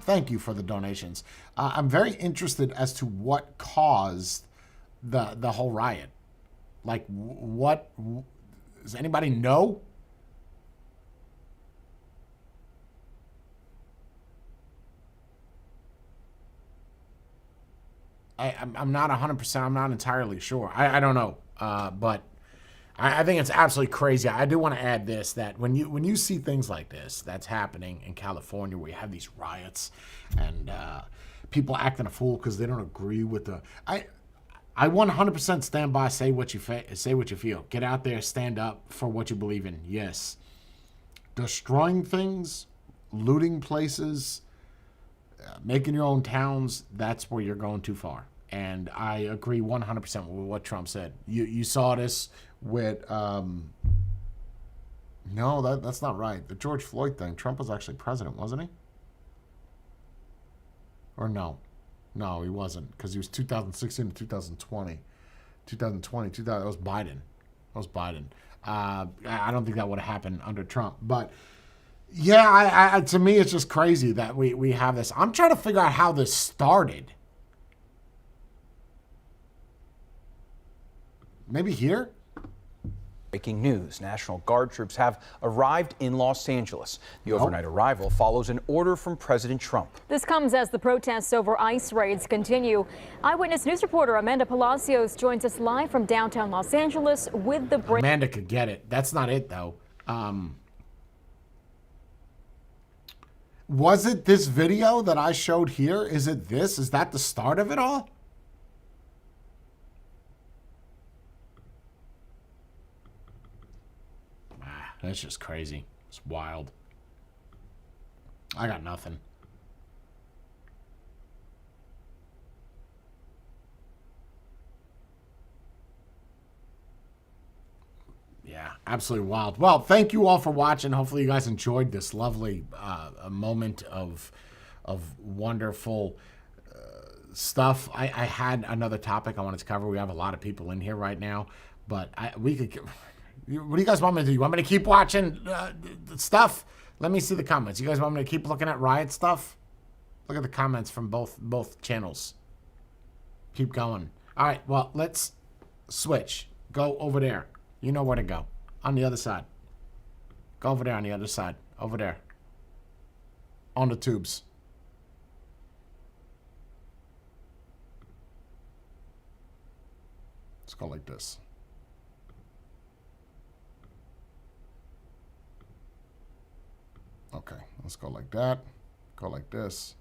[SPEAKER 1] thank you for the donations. I'm very interested as to what caused the whole riot. Like, what, does anybody know? I'm not 100%, I'm not entirely sure. I don't know, but I think it's absolutely crazy. I do want to add this, that when you see things like this that's happening in California, where you have these riots and people acting a fool because they don't agree with the... I 100% stand by, say what you feel. Get out there, stand up for what you believe in. Yes. Destroying things, looting places, making your own towns, that's where you're going too far. And I agree 100% with what Trump said. You saw this with... no, that's not right. The George Floyd thing, Trump was actually president, wasn't he? Or no? No, he wasn't, because he was 2016 to 2020. 2020, that was Biden. That was Biden. I don't think that would have happened under Trump. But, yeah, to me, it's just crazy that we have this. I'm trying to figure out how this started. Maybe here?
[SPEAKER 16] Breaking news, National Guard troops have arrived in Los Angeles. The overnight arrival follows an order from President Trump.
[SPEAKER 17] This comes as the protests over ICE raids continue. Eyewitness News reporter Amanda Palacios joins us live from downtown Los Angeles with the break.
[SPEAKER 1] Amanda could get it. That's not it, though. Was it this video that I showed here? Is it this? Is that the start of it all? That's just crazy. It's wild. I got nothing. Yeah, absolutely wild. Well, thank you all for watching. Hopefully you guys enjoyed this lovely moment of wonderful stuff. I had another topic I wanted to cover. We have a lot of people in here right now, but we could... What do you guys want me to do? You want me to keep watching stuff? Let me see the comments. You guys want me to keep looking at riot stuff? Look at the comments from both channels. Keep going. All right, well, let's switch. Go over there. You know where to go. On the other side. Go over there on the other side. Over there. On the tubes. Let's go like this. Okay, let's go like that. Go like this.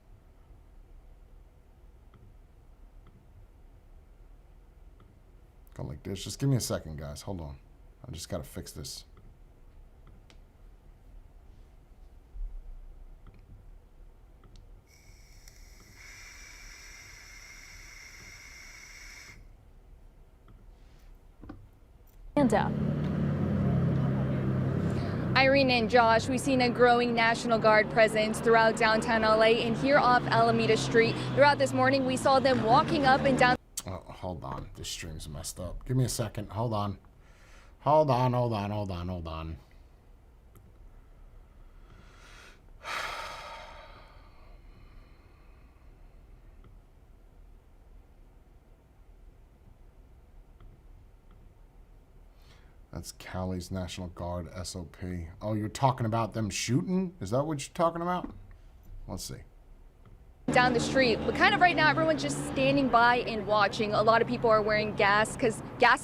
[SPEAKER 1] Go like this. Just give me a second, guys. Hold on. I just got to fix this.
[SPEAKER 12] Irene and Josh, we've seen a growing National Guard presence throughout downtown LA and here off Alameda Street. Throughout this morning, we saw them walking up and down.
[SPEAKER 1] hold on. This stream's messed up. Give me a second. Hold on. Hold on, hold on, hold on, hold on. That's Cali's National Guard SOP. Oh, you're talking about them shooting? Is that what you're talking about? Let's see.
[SPEAKER 12] Down the street, but kind of right now everyone's just standing by and watching. A lot of people are wearing gas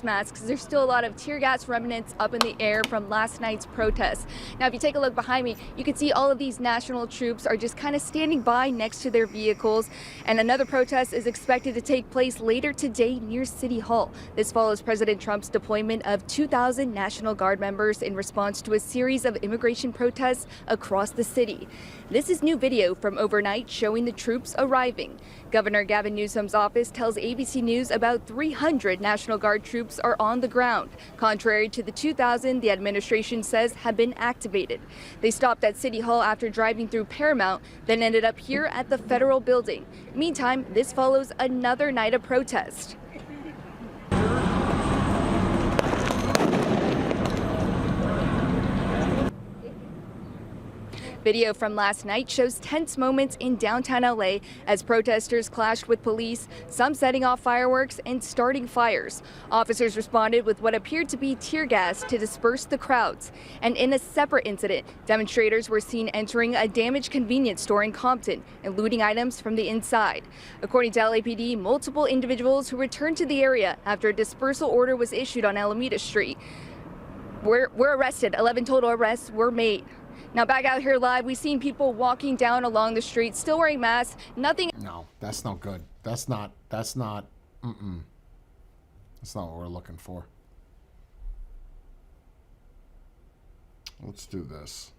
[SPEAKER 12] masks because there's still a lot of tear gas remnants up in the air from last night's protests. Now if you take a look behind me, you can see all of these national troops are just kind of standing by next to their vehicles, and another protest is expected to take place later today near City Hall. This follows President Trump's deployment of 2,000 National Guard members in response to a series of immigration protests across the city. This is new video from overnight showing the troops arriving. Governor Gavin Newsom's office tells ABC News about 300 National Guard troops are on the ground, contrary to the 2,000 the administration says have been activated. They stopped at City Hall after driving through Paramount, then ended up here at the federal building. Meantime, this follows another night of protest. Video from last night shows tense moments in downtown LA as protesters clashed with police, some setting off fireworks and starting fires. Officers responded with what appeared to be tear gas to disperse the crowds. And in a separate incident, demonstrators were seen entering a damaged convenience store in Compton and looting items from the inside. According to LAPD, multiple individuals who returned to the area after a dispersal order was issued on Alameda Street were arrested. 11 total arrests were made. Now back out here live, we've seen people walking down along the street, still wearing masks, nothing.
[SPEAKER 1] No, that's not good. That's not That's not what we're looking for. Let's do this.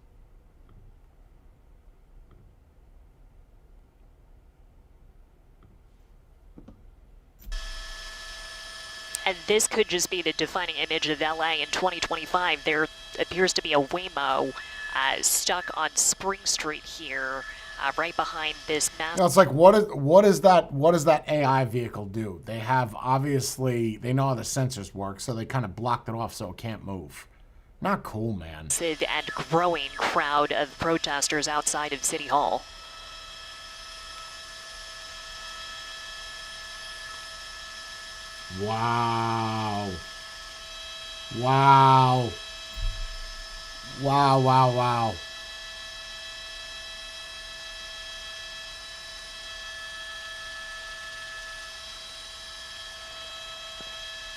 [SPEAKER 18] And this could just be the defining image of LA in 2025. There appears to be a Waymo stuck on Spring Street here, right behind this massive.
[SPEAKER 1] No, it's like what is that AI vehicle do? They have obviously they know how the sensors work, so they kind of blocked it off so it can't move. Not cool, man.
[SPEAKER 18] And growing crowd of protesters outside of City Hall.
[SPEAKER 1] Wow. Wow. Wow, wow, wow.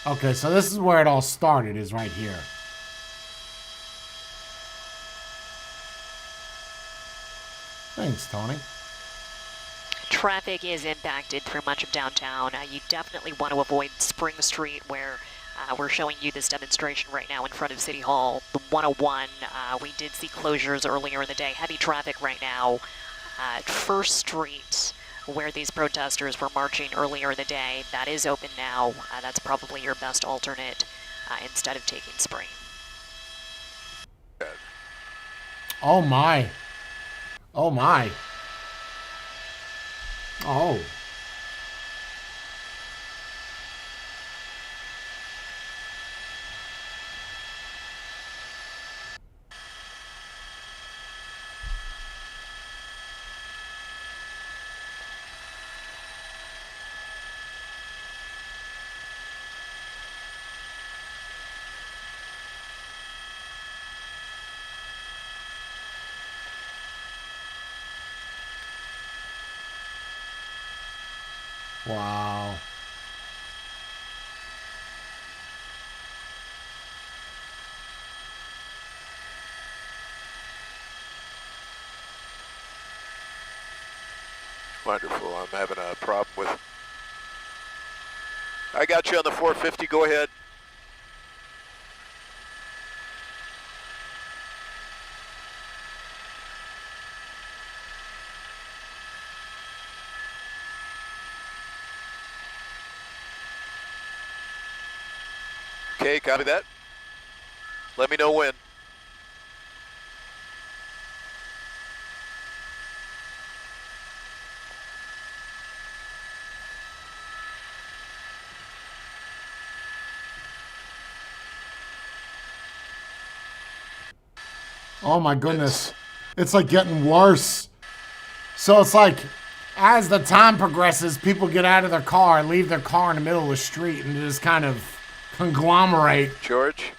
[SPEAKER 1] Okay, so this is where it all started, is right here. Thanks, Tony.
[SPEAKER 18] Traffic is impacted through much of downtown. You definitely want to avoid Spring Street, where we're showing you this demonstration right now in front of City Hall. The 101, we did see closures earlier in the day. Heavy traffic right now at First Street, where these protesters were marching earlier in the day. That is open now. That's probably your best alternate instead of taking Spring.
[SPEAKER 1] Oh my. Oh my. Oh. Wow.
[SPEAKER 19] Wonderful. I'm having a problem with. I got you on the 450. Go ahead. Okay, copy that. Let me know when.
[SPEAKER 1] Oh my goodness. It's like getting worse. So it's like, as the time progresses, people get out of their car, leave their car in the middle of the street, and just kind of conglomerate.
[SPEAKER 19] George?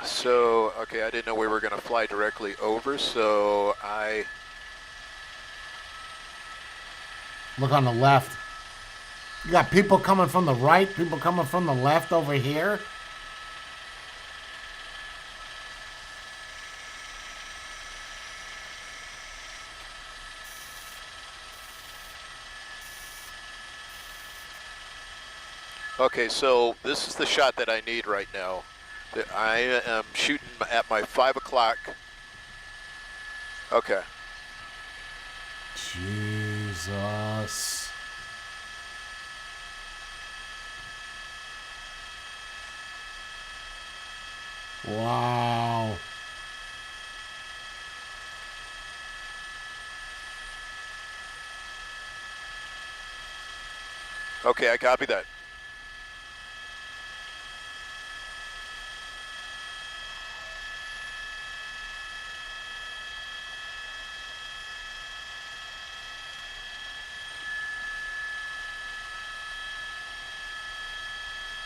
[SPEAKER 19] So, okay, I didn't know we were going to fly directly over, so I...
[SPEAKER 1] Look on the left. You got people coming from the right, people coming from the left over here.
[SPEAKER 19] Okay, so this is the shot that I need right now. I am shooting at my 5 o'clock. Okay.
[SPEAKER 1] Jesus. Wow.
[SPEAKER 19] Okay, I copy that.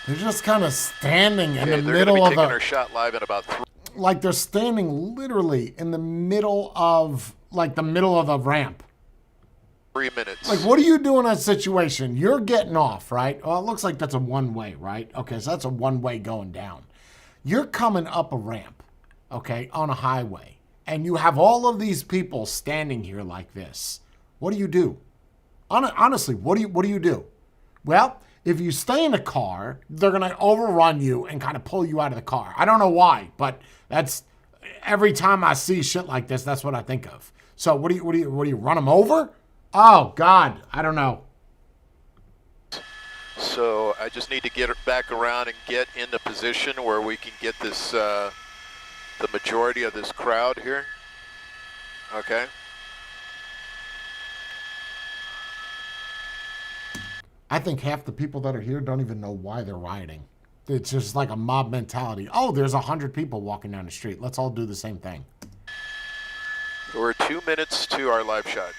[SPEAKER 1] They're just kind of standing in
[SPEAKER 19] Okay,
[SPEAKER 1] the
[SPEAKER 19] they're
[SPEAKER 1] middle
[SPEAKER 19] going to
[SPEAKER 1] of
[SPEAKER 19] be taking
[SPEAKER 1] the...
[SPEAKER 19] our shot live in about 3.
[SPEAKER 1] Like they're standing literally in the middle of, like the middle of the ramp.
[SPEAKER 19] 3 minutes.
[SPEAKER 1] Like, what do you do in that situation? You're getting off, right? Well, it looks like that's a one-way, right? Okay, so that's a one-way going down. You're coming up a ramp, okay, on a highway, and you have all of these people standing here like this. What do you do? Honestly, what do you do? Well, if you stay in the car, they're gonna overrun you and kind of pull you out of the car. I don't know why, but that's every time I see shit like this, that's what I think of. So what do you run them over? Oh God, I don't know.
[SPEAKER 19] So I just need to get back around and get in the position where we can get this, the majority of this crowd here. Okay.
[SPEAKER 1] I think half the people that are here don't even know why they're rioting. It's just like a mob mentality. Oh, there's 100 people walking down the street. Let's all do the same thing.
[SPEAKER 19] We're 2 minutes to our live shot.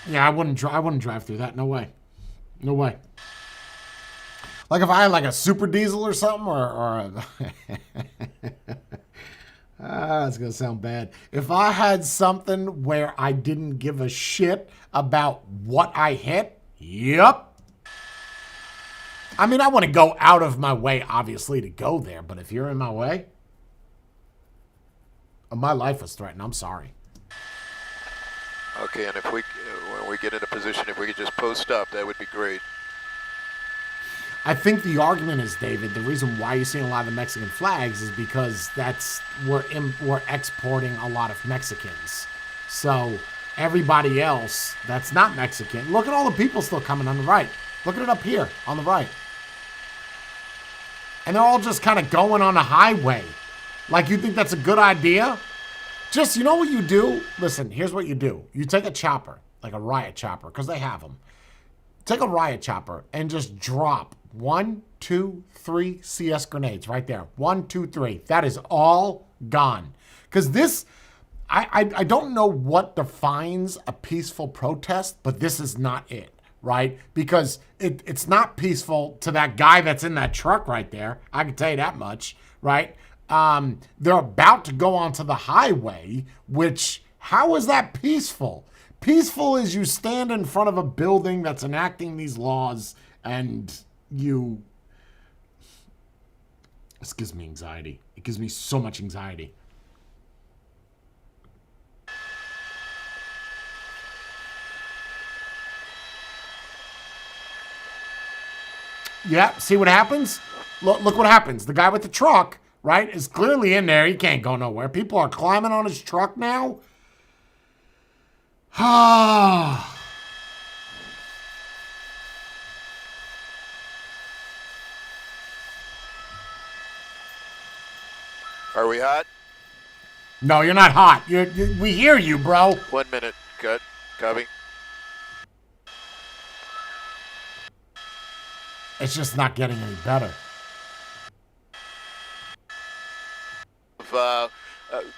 [SPEAKER 1] Yeah, I wouldn't drive through that. No way. No way. Like if I had like a super diesel or something, or a it's gonna sound bad. If I had something where I didn't give a shit about what I hit, yep. I mean, I want to go out of my way, obviously, to go there, but if you're in my way, my life was threatened. I'm sorry.
[SPEAKER 19] Okay, and if we, when we get in a position, if we could just post up, that would be great.
[SPEAKER 1] I think the argument is, David, the reason why you're seeing a lot of the Mexican flags is because we're exporting a lot of Mexicans. So everybody else that's not Mexican, look at all the people still coming on the right. Look at it up here on the right. And they're all just kind of going on the highway. Like, you think that's a good idea? Just, you know what you do? Listen, here's what you do. You take a chopper, like a riot chopper, because they have them. Take a riot chopper and just drop 1, 2, 3 CS grenades right there. 1, 2, 3. That is all gone. Because this, I don't know what defines a peaceful protest, but this is not it, right? Because it's not peaceful to that guy that's in that truck right there. I can tell you that much, right? They're about to go onto the highway, which, how is that peaceful? Peaceful is you stand in front of a building that's enacting these laws and you... This gives me anxiety. It gives me so much anxiety. Yeah, see what happens? Look what happens. The guy with the truck, right, is clearly in there. He can't go nowhere. People are climbing on his truck now. Ah.
[SPEAKER 19] Are we hot?
[SPEAKER 1] No, you're not hot. We hear you, bro.
[SPEAKER 19] 1 minute. Cut. Copy.
[SPEAKER 1] It's just not getting any better.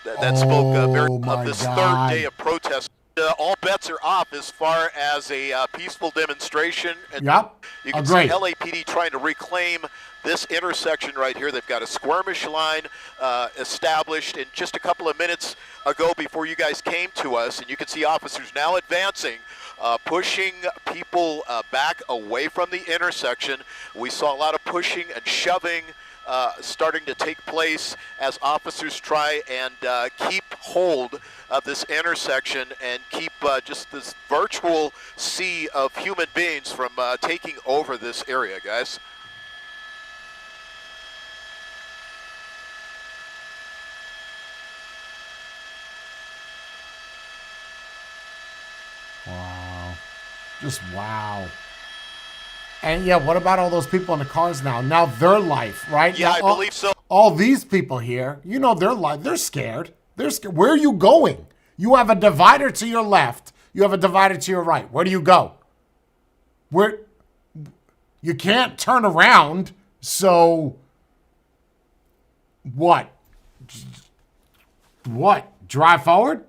[SPEAKER 19] That spoke
[SPEAKER 1] my
[SPEAKER 19] of this
[SPEAKER 1] God.
[SPEAKER 19] third day of protest. All bets are off as far as a peaceful demonstration. And
[SPEAKER 1] Yep.
[SPEAKER 19] you can
[SPEAKER 1] Agree.
[SPEAKER 19] see LAPD trying to reclaim this intersection right here. They've got a skirmish line established in just a couple of minutes ago before you guys came to us, and you can see officers now advancing, pushing people back away from the intersection. We saw a lot of pushing and shoving starting to take place as officers try and keep hold of this intersection and keep just this virtual sea of human beings from taking over this area, guys.
[SPEAKER 1] Wow. Just wow. And yeah, what about all those people in the cars now? Now their life, right?
[SPEAKER 19] Yeah,
[SPEAKER 1] now,
[SPEAKER 19] I believe so.
[SPEAKER 1] All these people here, you know their life, they're scared. They're scared. Where are you going? You have a divider to your left. You have a divider to your right. Where do you go? Where? You can't turn around. So what? What? Drive forward?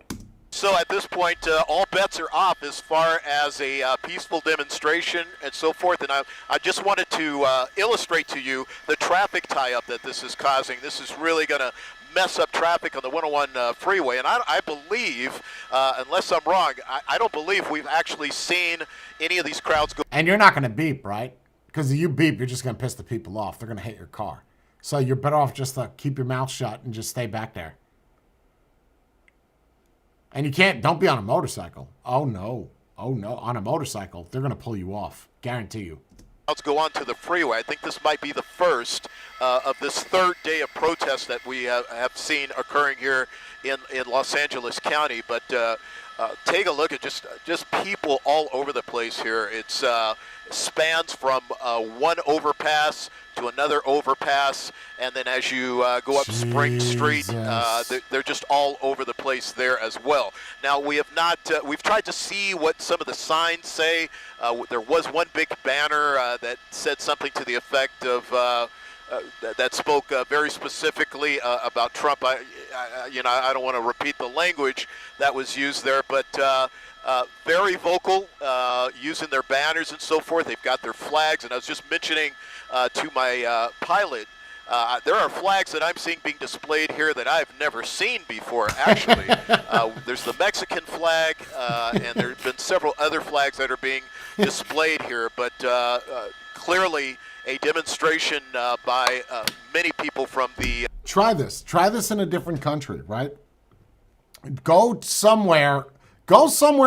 [SPEAKER 19] So at this point, all bets are off as far as a peaceful demonstration and so forth. And I just wanted to illustrate to you the traffic tie-up that this is causing. This is really going to mess up traffic on the 101 freeway. And I believe, unless I'm wrong, I don't believe we've actually seen any of these crowds go.
[SPEAKER 1] And you're not going to beep, right? Because if you beep, you're just going to piss the people off. They're going to hit your car. So you're better off just to keep your mouth shut and just stay back there. And you don't be on a motorcycle. Oh no. On a motorcycle, they're going to pull you off. Guarantee you.
[SPEAKER 19] Crowds go onto the freeway. I think this might be the first of this third day of protest that we have seen occurring here in Los Angeles County. But take a look at just people all over the place here. It's spans from one overpass to another overpass, and then as you go up Spring Street, they're just all over the place there as well. Now we have not, we've tried to see what some of the signs say. There was one big banner that said something to the effect of, that spoke very specifically about Trump. I don't want to repeat the language that was used there, but very vocal, using their banners and so forth. They've got their flags, and I was just mentioning to my pilot, there are flags that I'm seeing being displayed here that I've never seen before, actually. There's the Mexican flag, and there have been several other flags that are being displayed here, but clearly a demonstration by many people from the...
[SPEAKER 1] Try this in a different country, right? Go somewhere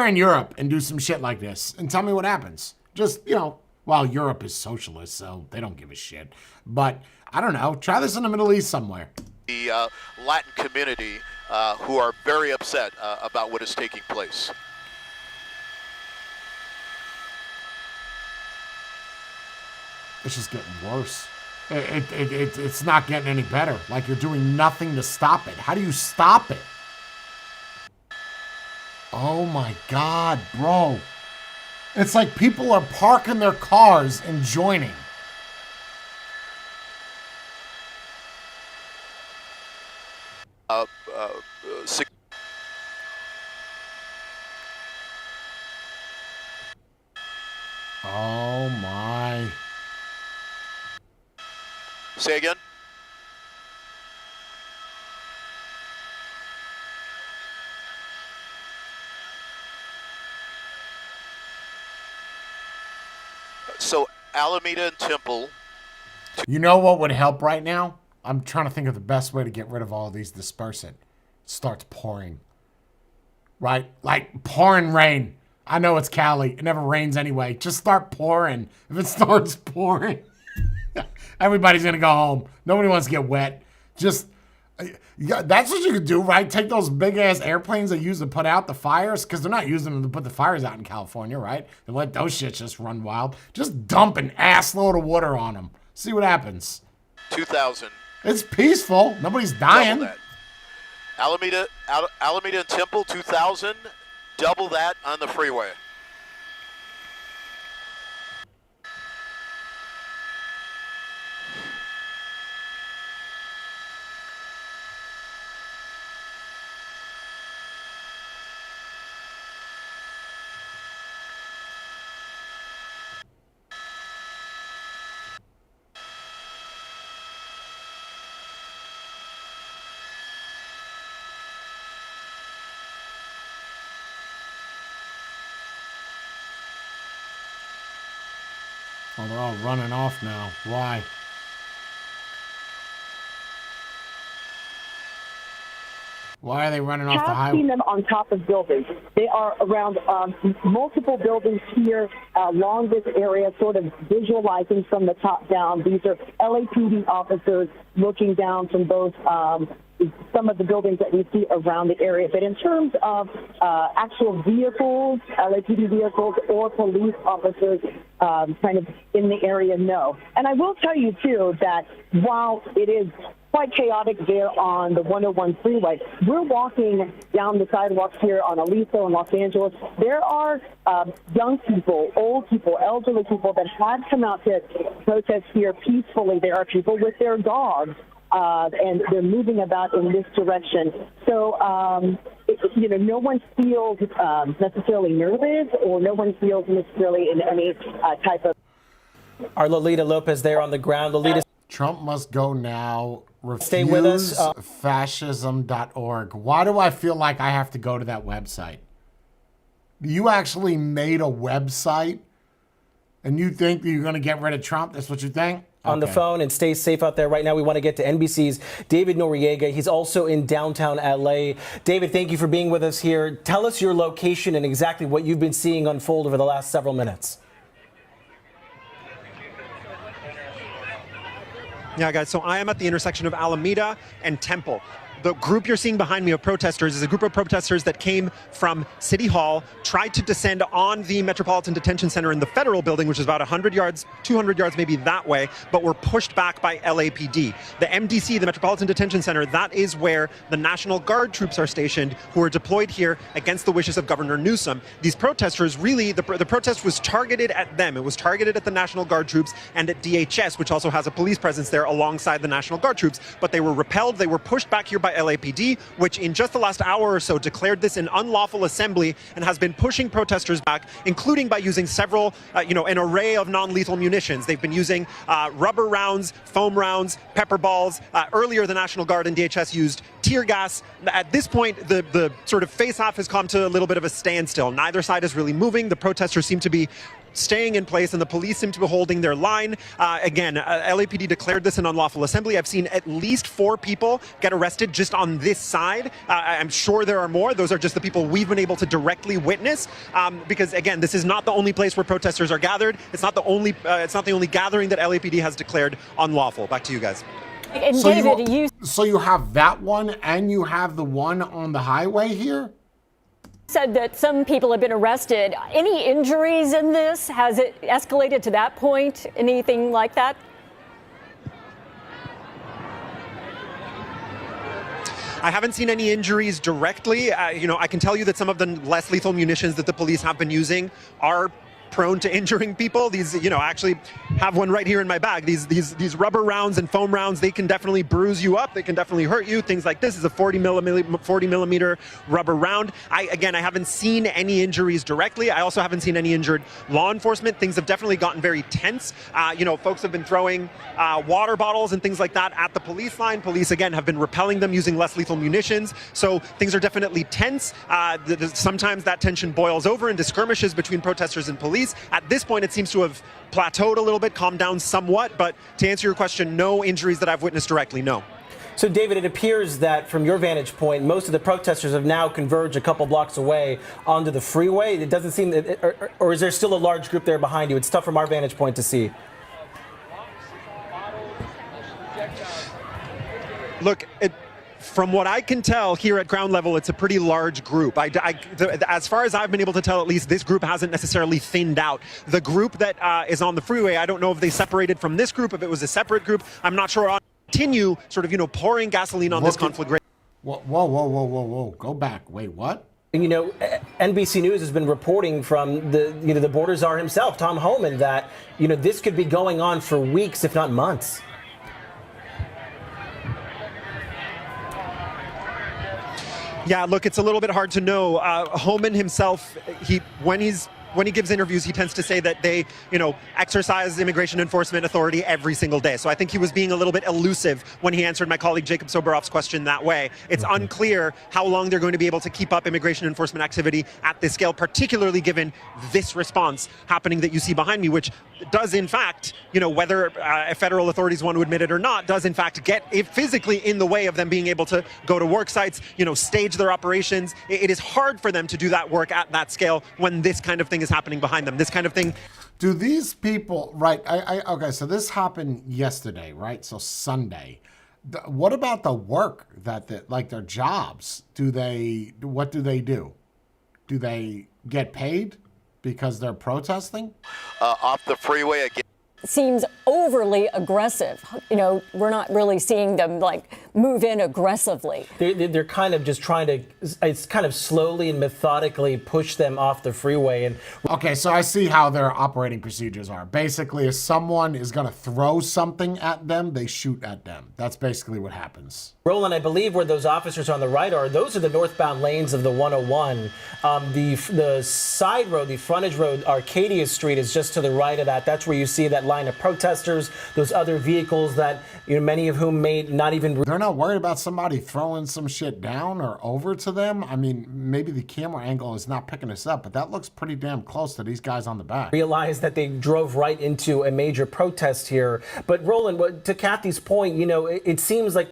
[SPEAKER 1] in Europe and do some shit like this and tell me what happens. Just, well, Europe is socialist, so they don't give a shit. But, I don't know, try this in the Middle East somewhere.
[SPEAKER 19] The Latin community who are very upset about what is taking place.
[SPEAKER 1] It's just getting worse. It's not getting any better. Like you're doing nothing to stop it. How do you stop it? Oh my God, bro. It's like people are parking their cars and joining. Oh my.
[SPEAKER 19] Say again? So Alameda and Temple.
[SPEAKER 1] You know what would help right now? I'm trying to think of the best way to get rid of all of these dispersant. It starts pouring. Right? Like pouring rain. I know it's Cali. It never rains anyway. Just start pouring. If it starts pouring, everybody's going to go home. Nobody wants to get wet. Just, that's what you could do, right? Take those big-ass airplanes they use to put out the fires, because they're not using them to put the fires out in California, right? And let those shits just run wild. Just dump an ass load of water on them. See what happens.
[SPEAKER 19] 2,000.
[SPEAKER 1] It's peaceful. Nobody's dying.
[SPEAKER 19] Double that. Alameda and Temple, 2,000. Double that on the freeway.
[SPEAKER 1] Oh, they're all running off now. Why? Why are they running off the
[SPEAKER 20] Have
[SPEAKER 1] highway?
[SPEAKER 20] seen them on top of buildings. They are around multiple buildings here along this area, sort of visualizing from the top down. These are LAPD officers looking down from both some of the buildings that we see around the area. But in terms of actual vehicles, LAPD vehicles or police officers kind of in the area, no. And I will tell you, too, that while it is quite chaotic there on the 101 freeway, we're walking down the sidewalks here on Leto in Los Angeles. There are young people, old people, elderly people that have come out to protest here peacefully. There are people with their dogs. And they're moving about in this direction. So, no one feels necessarily nervous, or no one feels necessarily in any type of...
[SPEAKER 21] Our Lolita Lopez there on the ground. Lolita,
[SPEAKER 1] Trump must go now.
[SPEAKER 21] Stay with us.
[SPEAKER 1] Fascism.org. Why do I feel like I have to go to that website? You actually made a website, and you think that you're going to get rid of Trump? That's what you think?
[SPEAKER 21] On the phone, and stay safe out there. Right now, we want to get to NBC's David Noriega. He's also in downtown LA. David, thank you for being with us here. Tell us your location and exactly what you've been seeing unfold over the last several minutes.
[SPEAKER 22] Yeah, guys, so I am at the intersection of Alameda and Temple. The group you're seeing behind me of protesters is a group of protesters that came from City Hall, tried to descend on the Metropolitan Detention Center in the federal building, which is about 100 yards, 200 yards maybe that way, but were pushed back by LAPD. The MDC, the Metropolitan Detention Center, that is where the National Guard troops are stationed, who are deployed here against the wishes of Governor Newsom. These protesters, really, the protest was targeted at them. It was targeted at the National Guard troops and at DHS, which also has a police presence there alongside the National Guard troops. But they were repelled. They were pushed back here by LAPD, which in just the last hour or so declared this an unlawful assembly and has been pushing protesters back, including by using several, an array of non-lethal munitions. They've been using rubber rounds, foam rounds, pepper balls. Earlier, the National Guard and DHS used tear gas. At this point, the sort of face-off has come to a little bit of a standstill. Neither side is really moving. The protesters seem to be staying in place, and the police seem to be holding their line. LAPD declared this an unlawful assembly. I've seen at least 4 people get arrested just on this side. I'm sure there are more. Those are just the people we've been able to directly witness. Because again, this is not the only place where protesters are gathered. It's not the only gathering that LAPD has declared unlawful. Back to you guys.
[SPEAKER 17] And
[SPEAKER 1] So
[SPEAKER 17] David,
[SPEAKER 1] so you have that one, and you have the one on the highway here?
[SPEAKER 17] said that some people have been arrested. Any injuries in this? Has it escalated to that point? Anything like that?
[SPEAKER 22] I haven't seen any injuries directly. I can tell you that some of the less lethal munitions that the police have been using are prone to injuring people. These, actually have one right here in my bag. These rubber rounds and foam rounds, they can definitely bruise you up. They can definitely hurt you. Things like this is a 40 millimeter rubber round. I haven't seen any injuries directly. I also haven't seen any injured law enforcement. Things have definitely gotten very tense. Folks have been throwing water bottles and things like that at the police line. Police, again, have been repelling them using less lethal munitions. So things are definitely tense. Sometimes that tension boils over into skirmishes between protesters and police. At this point, it seems to have plateaued a little bit, calmed down somewhat. But to answer your question, no injuries that I've witnessed directly, no.
[SPEAKER 21] So, David, it appears that from your vantage point, most of the protesters have now converged a couple blocks away onto the freeway. It doesn't seem, or is there still a large group there behind you? It's tough from our vantage point to see.
[SPEAKER 22] Look, from what I can tell here at ground level, it's a pretty large group. As far as I've been able to tell, at least, this group hasn't necessarily thinned out. The group that is on the freeway, I don't know if they separated from this group, if it was a separate group. I'm not sure. I'll continue sort of, pouring gasoline on this conflagration.
[SPEAKER 1] Whoa. Go back. Wait, what?
[SPEAKER 21] NBC News has been reporting from the border czar himself, Tom Homan, that, this could be going on for weeks, if not months.
[SPEAKER 22] Yeah, look, it's a little bit hard to know. Homan himself, when he's when he gives interviews, he tends to say that they, exercise immigration enforcement authority every single day. So I think he was being a little bit elusive when he answered my colleague Jacob Soberoff's question that way. It's unclear how long they're going to be able to keep up immigration enforcement activity at this scale, particularly given this response happening that you see behind me, which does in fact, whether federal authorities want to admit it or not, does in fact get physically in the way of them being able to go to work sites, stage their operations. It is hard for them to do that work at that scale when this kind of thing is happening behind them. This kind of thing.
[SPEAKER 1] Do these people, right, okay, so this happened yesterday, right? So Sunday. What about the work like their jobs? What do they do? Do they get paid because they're protesting?
[SPEAKER 19] Off the freeway again.
[SPEAKER 2] Seems overly aggressive. We're not really seeing them move in aggressively.
[SPEAKER 21] They're kind of just trying to, it's kind of slowly and methodically push them off the freeway. And
[SPEAKER 1] okay, so I see how their operating procedures are. Basically, if someone is going to throw something at them, they shoot at them. That's basically what happens.
[SPEAKER 21] Roland, I believe where those officers on the right are, those are the northbound lanes of the 101. The side road, the frontage road, Arcadia Street is just to the right of that. That's where you see that line of protesters, those other vehicles that, many of whom may not even...
[SPEAKER 1] They're not worried about somebody throwing some shit down or over to them. I mean, maybe the camera angle is not picking this up, but that looks pretty damn close to these guys on the back.
[SPEAKER 21] Realize that they drove right into a major protest here. But Roland, to Kathy's point, it seems like...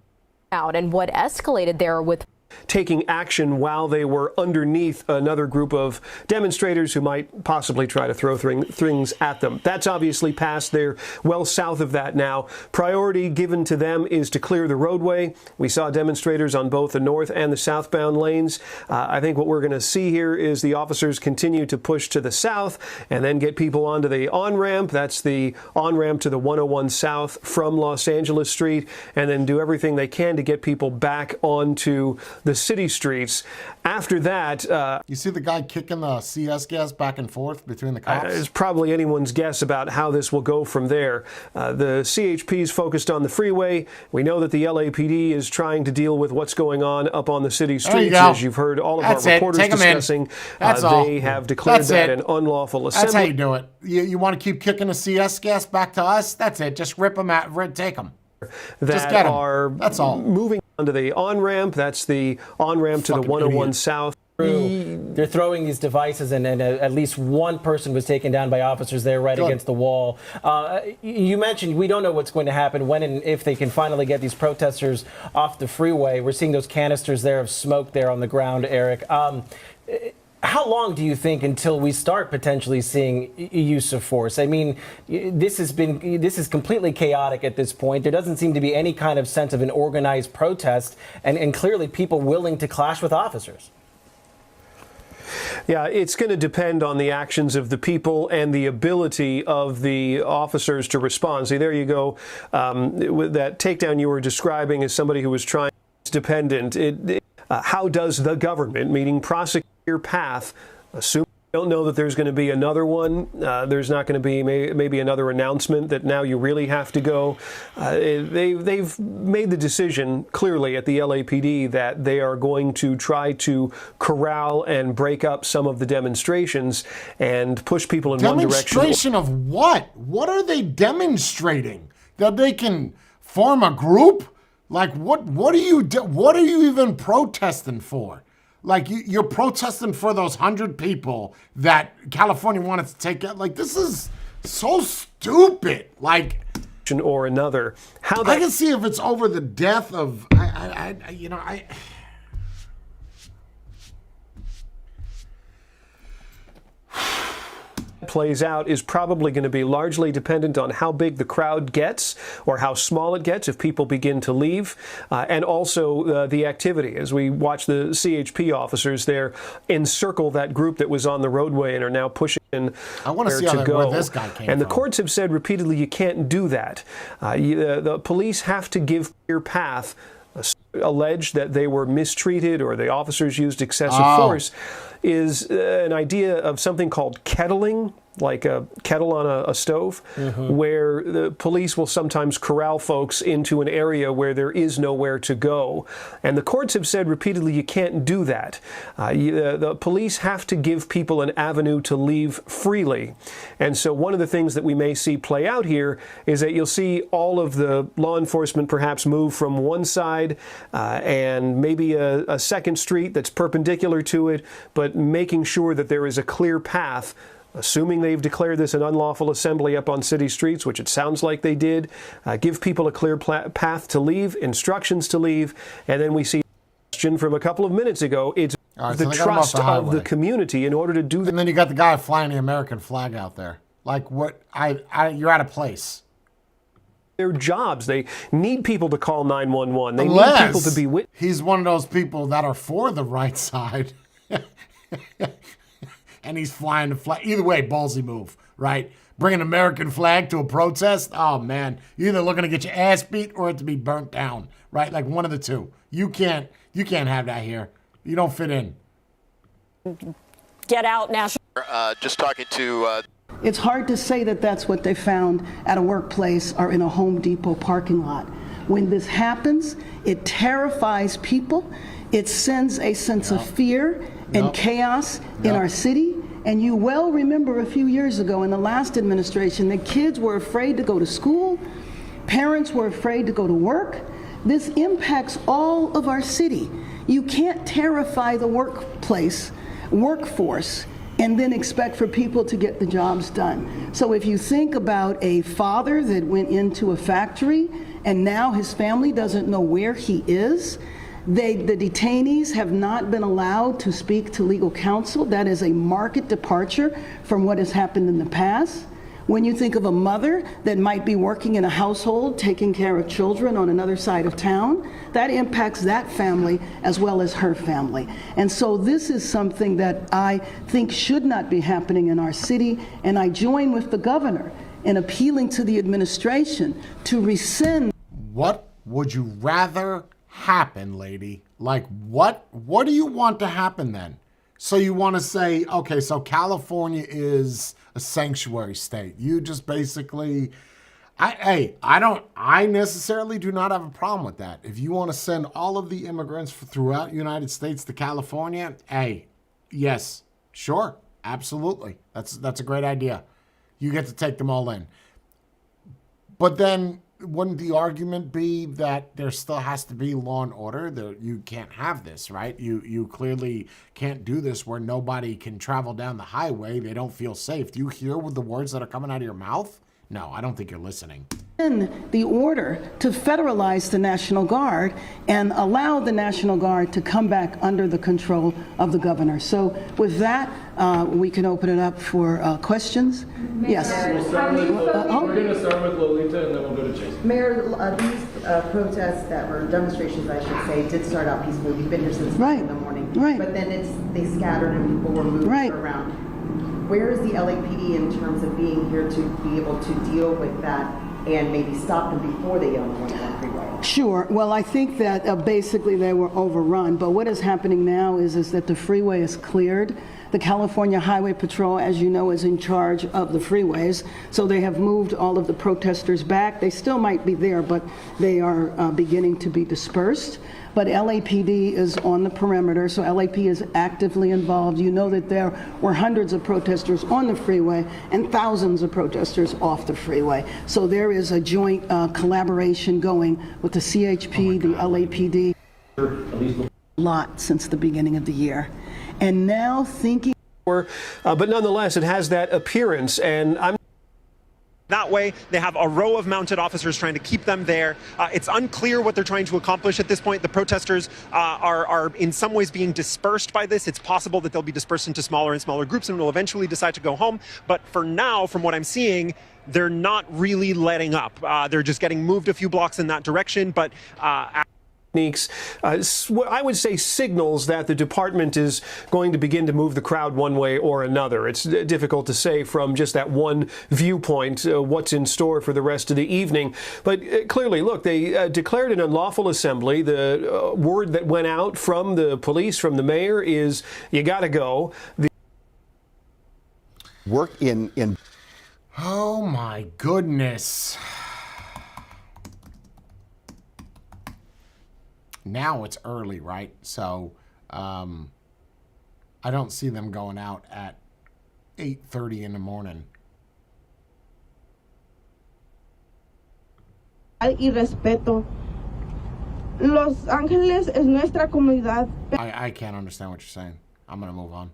[SPEAKER 17] And what escalated there with
[SPEAKER 4] taking action while they were underneath another group of demonstrators who might possibly try to throw things at them. That's obviously passed. They're well south of that now. Priority given to them is to clear the roadway. We saw demonstrators on both the north and the southbound lanes. I think what we're going to see here is the officers continue to push to the south and then get people onto the on-ramp. That's the on-ramp to the 101 South from Los Angeles Street, and then do everything they can to get people back onto the city streets. After that...
[SPEAKER 1] you see the guy kicking the CS gas back and forth between the cops?
[SPEAKER 4] It's probably anyone's guess about how this will go from there. The CHP is focused on the freeway. We know that the LAPD is trying to deal with what's going on up on the city streets. As you've heard all of our reporters discussing, they have declared that an unlawful assembly.
[SPEAKER 1] That's how you do it. You want to keep kicking the CS gas back to us? That's it. Just rip them out, take them. Just get them. That's all.
[SPEAKER 4] Moving onto the on-ramp. That's the on-ramp to the 101 South.
[SPEAKER 21] They're throwing these devices, and at least one person was taken down by officers there right against the wall. You mentioned we don't know what's going to happen when and if they can finally get these protesters off the freeway. We're seeing those canisters there of smoke there on the ground, Eric. How long do you think until we start potentially seeing use of force? I mean, this is completely chaotic at this point. There doesn't seem to be any kind of sense of an organized protest, and clearly people willing to clash with officers.
[SPEAKER 4] Yeah, it's going to depend on the actions of the people and the ability of the officers to respond. See, there you go. With that takedown you were describing as somebody who was trying, it's dependent. How does the government, meaning prosecutor path, assume we don't know that there's going to be another one? There's not going to be maybe another announcement that now you really have to go. They've made the decision clearly at the LAPD that they are going to try to corral and break up some of the demonstrations and push people in one direction.
[SPEAKER 1] Demonstration of what? What are they demonstrating? That they can form a group? Like what are you even protesting for? Like you're protesting for those 100 people that California wanted to take out. Like this is so stupid. Like
[SPEAKER 4] or another. How
[SPEAKER 1] I can see if it's over the death of
[SPEAKER 4] plays out is probably going to be largely dependent on how big the crowd gets or how small it gets if people begin to leave, and also the activity. As we watch the CHP officers there encircle that group that was on the roadway and are now pushing in
[SPEAKER 1] where this guy came
[SPEAKER 4] and the
[SPEAKER 1] from.
[SPEAKER 4] courts have said repeatedly you can't do that. The police have to give clear path. Alleged that they were mistreated or the officers used excessive force is an idea of something called kettling.
[SPEAKER 3] like a kettle on a stove, where the police will sometimes corral folks into an area where there is nowhere to go. And the courts have said repeatedly you can't do that. The police have to give people an avenue to leave freely. And so one of the things that we may see play out here is that you'll see all of the law enforcement perhaps move from one side and maybe a second street that's perpendicular to it, but making sure that there is a clear path, assuming they've declared this an unlawful assembly up on city streets, which it sounds like they did, give people a clear path to leave, instructions to leave, and then we see a question from a couple of minutes ago. It's the trust of the community in order to do that.
[SPEAKER 1] And then you got the guy flying the American flag out there. Like, what? You're out of place.
[SPEAKER 3] Their jobs. They need people to call 911. They need people to be with.
[SPEAKER 1] He's one of those people that are for the right side. And he's flying the flag. Either way, ballsy move, right? Bring an American flag to a protest. Oh, man. You're either looking to get your ass beat or it to be burnt down, right? Like one of the two. You can't have that here. You don't fit in.
[SPEAKER 2] Get out, National.
[SPEAKER 19] Just talking to...
[SPEAKER 6] It's hard to say that that's what they found at a workplace or in a Home Depot parking lot. When this happens, it terrifies people. It sends a sense of fear and chaos in our city. And you well remember a few years ago in the last administration that kids were afraid to go to school, parents were afraid to go to work. This impacts all of our city. You can't terrify the workforce, and then expect for people to get the jobs done. So if you think about a father that went into a factory and now his family doesn't know where he is, the detainees have not been allowed to speak to legal counsel. That is a marked departure from what has happened in the past. When you think of a mother that might be working in a household, taking care of children on another side of town, that impacts that family as well as her family. And so this is something that I think should not be happening in our city, and I join with the governor in appealing to the administration to rescind.
[SPEAKER 1] What would you rather happen, lady? Like, what do you want to happen then? So you want to say, okay, so California is a sanctuary state. You just basically, I necessarily do not have a problem with that. If you want to send all of the immigrants throughout the United States to California, yes, sure, absolutely. That's a great idea. You get to take them all in. But then wouldn't the argument be that there still has to be law and order? You can't have this, right? You clearly can't do this where nobody can travel down the highway. They don't feel safe. Do you hear with the words that are coming out of your mouth? No, I don't think you're listening.
[SPEAKER 6] The order to federalize the National Guard and allow the National Guard to come back under the control of the governor. So with that, we can open it up for questions. Yes.
[SPEAKER 23] We're going to start with Lolita and then we'll go to Chase.
[SPEAKER 24] Mayor, these protests that were demonstrations, I should say, did start out peacefully. We've been here since in the morning.
[SPEAKER 6] Right.
[SPEAKER 24] But then they scattered and people were moved around. Where is the LAPD in terms of being here to be able to deal with that and maybe stop them before they get on the 101 freeway?
[SPEAKER 6] Sure. Well, I think that basically they were overrun. But what is happening now is that the freeway is cleared. The California Highway Patrol, as you know, is in charge of the freeways. So they have moved all of the protesters back. They still might be there, but they are beginning to be dispersed. But LAPD is on the perimeter, so LAP is actively involved. You know that there were hundreds of protesters on the freeway and thousands of protesters off the freeway. So there is a joint collaboration going with the CHP, the LAPD, a lot since the beginning of the year. And now thinking...
[SPEAKER 3] But nonetheless, it has that appearance, and I'm...
[SPEAKER 22] That way, they have a row of mounted officers trying to keep them there. It's unclear what they're trying to accomplish at this point. The protesters are in some ways being dispersed by this. It's possible that they'll be dispersed into smaller and smaller groups and will eventually decide to go home. But for now, from what I'm seeing, they're not really letting up. They're just getting moved a few blocks in that direction. But
[SPEAKER 3] techniques, I would say signals that the department is going to begin to move the crowd one way or another. It's difficult to say from just that one viewpoint what's in store for the rest of the evening. But clearly, look, they declared an unlawful assembly. The word that went out from the police, from the mayor, is you got to go.
[SPEAKER 7] work in.
[SPEAKER 1] Oh my goodness. Now it's early, right? So I don't see them going out at 8:30 in the morning.
[SPEAKER 8] Y respeto. Los Ángeles es nuestra comunidad.
[SPEAKER 1] I can't understand what you're saying. I'm going to move on.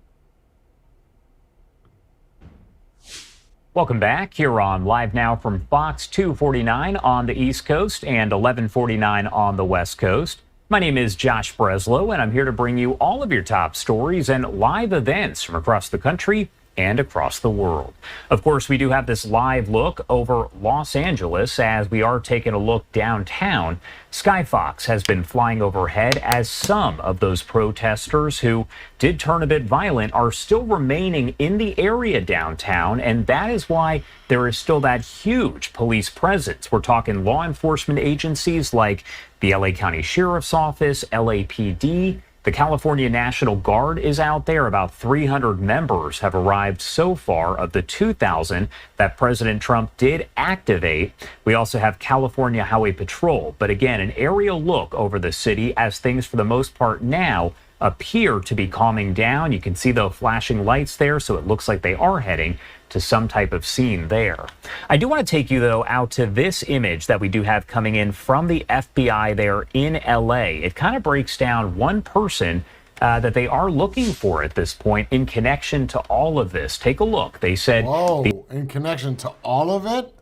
[SPEAKER 9] Welcome back here on Live Now from Fox 249 on the East Coast and 1149 on the West Coast. My name is Josh Breslow, and I'm here to bring you all of your top stories and live events from across the country and across the world. Of course, we do have this live look over Los Angeles as we are taking a look downtown. Skyfox has been flying overhead as some of those protesters who did turn a bit violent are still remaining in the area downtown, and that is why there is still that huge police presence. We're talking law enforcement agencies like the LA County Sheriff's Office, LAPD, the California National Guard is out there. About 300 members have arrived so far of the 2,000 that President Trump did activate. We also have California Highway Patrol. But again, an aerial look over the city as things for the most part now appear to be calming down. You can see the flashing lights there, so it looks like they are heading to some type of scene there. I do want to take you, though, out to this image that we do have coming in from the FBI there in LA. It kind of breaks down one person that they are looking for at this point in connection to all of this. Take a look. They said,
[SPEAKER 1] whoa, in connection to all of it?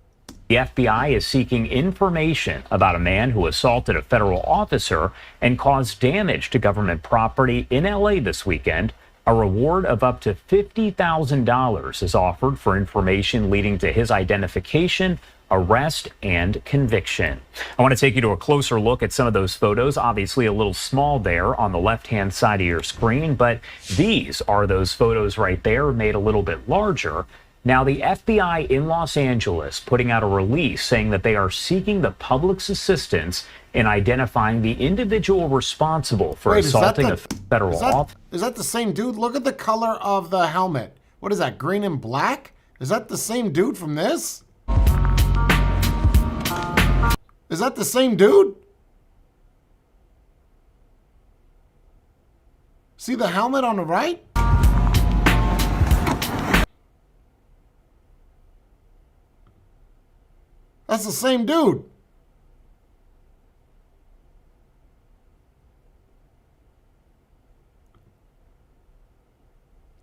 [SPEAKER 9] The FBI is seeking information about a man who assaulted a federal officer and caused damage to government property in LA this weekend. A reward of up to $50,000 is offered for information leading to his identification, arrest, and conviction. I want to take you to a closer look at some of those photos. Obviously a little small there on the left-hand side of your screen, but these are those photos right there made a little bit larger. Now, the FBI in Los Angeles putting out a release saying that they are seeking the public's assistance in identifying the individual responsible for assaulting a federal officer.
[SPEAKER 1] Is that the same dude? Look at the color of the helmet. What is that, green and black? Is that the same dude from this? Is that the same dude? See the helmet on the right? That's the same dude.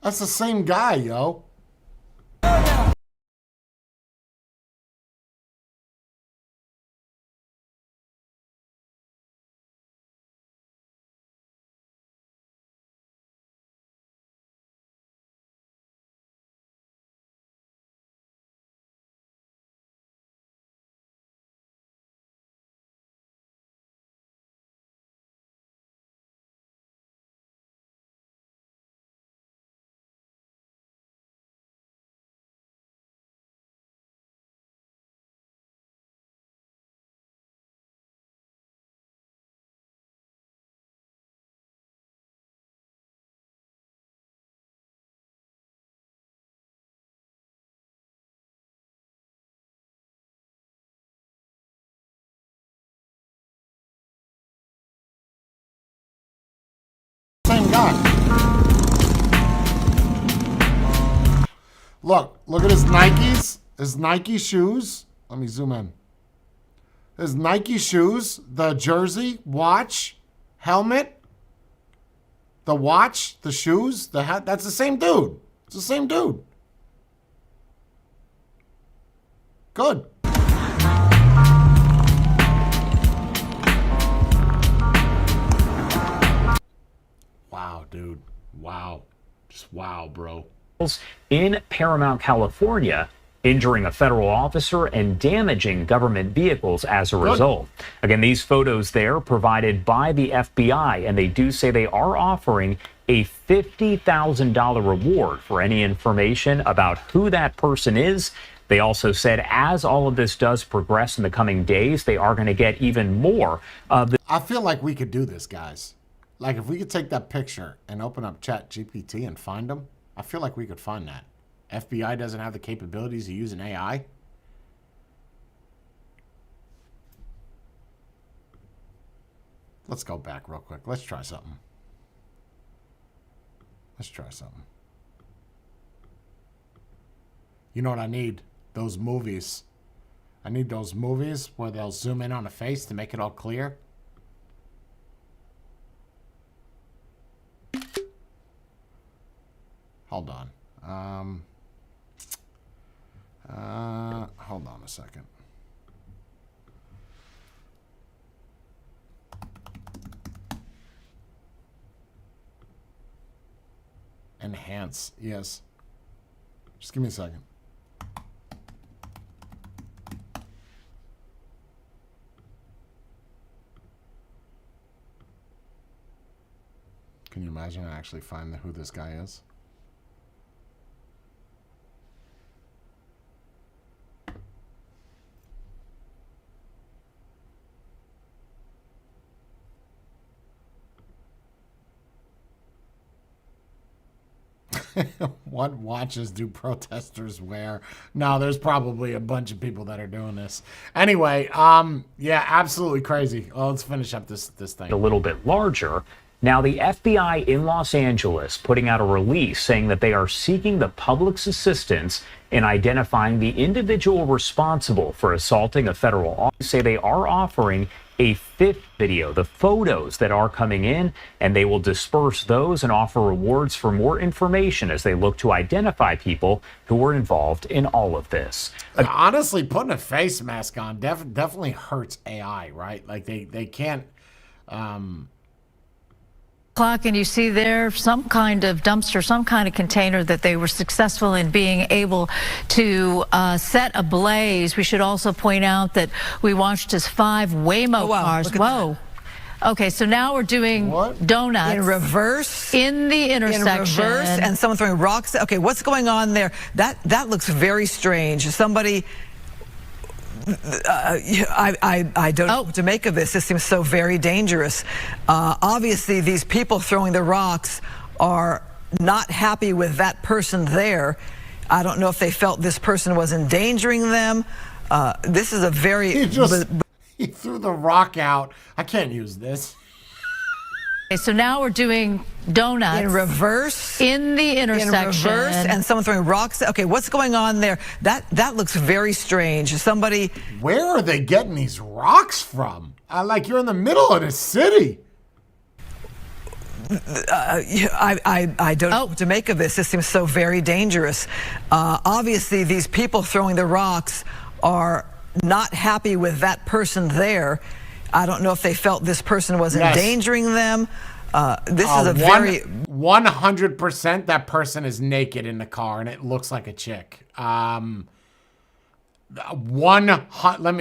[SPEAKER 1] That's the same guy, yo. Same guy. Look at his Nikes, his Nike shoes. Let me zoom in. His Nike shoes, the jersey, watch, helmet, the watch, the shoes, the hat. That's the same dude. It's the same dude. Good. Wow, dude. Wow. Just wow, bro.
[SPEAKER 9] In Paramount, California, injuring a federal officer and damaging government vehicles as a result. Again, these photos there provided by the FBI, and they do say they are offering a $50,000 reward for any information about who that person is. They also said as all of this does progress in the coming days, they are going to get even more of the...
[SPEAKER 1] I feel like we could do this, guys. Like if we could take that picture and open up ChatGPT and find them, I feel like we could find that. FBI doesn't have the capabilities to use an AI? Let's go back real quick. Let's try something. Let's try something. You know what I need? Those movies. I need those movies where they'll zoom in on a face to make it all clear. Hold on. Hold on a second. Enhance, yes. Just give me a second. Can you imagine I actually find who this guy is? What watches do protesters wear? No, there's probably a bunch of people that are doing this. Anyway, yeah, absolutely crazy. Well, let's finish up this thing.
[SPEAKER 9] A little bit larger. Now, the FBI in Los Angeles putting out a release saying that they are seeking the public's assistance in identifying the individual responsible for assaulting a federal officer. Say they are offering a fifth video, the photos that are coming in, and they will disperse those and offer rewards for more information as they look to identify people who were involved in all of this.
[SPEAKER 1] Honestly, putting a face mask on definitely hurts AI, right? Like they can't.
[SPEAKER 7] Clock, and you see there some kind of dumpster, some kind of container that they were successful in being able to set ablaze. We should also point out that we watched as 5 Waymo cars. Whoa. Okay, so now we're doing donuts
[SPEAKER 10] in reverse
[SPEAKER 7] in the intersection.
[SPEAKER 10] In reverse, and someone throwing rocks. Okay, what's going on there? That looks very strange. Somebody. I don't know what to make of this. This seems so very dangerous. Obviously, these people throwing the rocks are not happy with that person there. I don't know if they felt this person was endangering them. This is a very...
[SPEAKER 1] He threw the rock out. I can't use this.
[SPEAKER 7] Okay, so now we're doing donuts
[SPEAKER 10] in reverse
[SPEAKER 7] in the intersection.
[SPEAKER 10] In reverse, and someone throwing rocks. Okay, what's going on there? That looks very strange. Somebody.
[SPEAKER 1] Where are they getting these rocks from? Like you're in the middle of the city.
[SPEAKER 10] I don't know what to make of this. This seems so very dangerous. Obviously, these people throwing the rocks are not happy with that person there. I don't know if they felt this person was endangering them. This is a very
[SPEAKER 1] 100% that person is naked in the car and it looks like a chick. Let me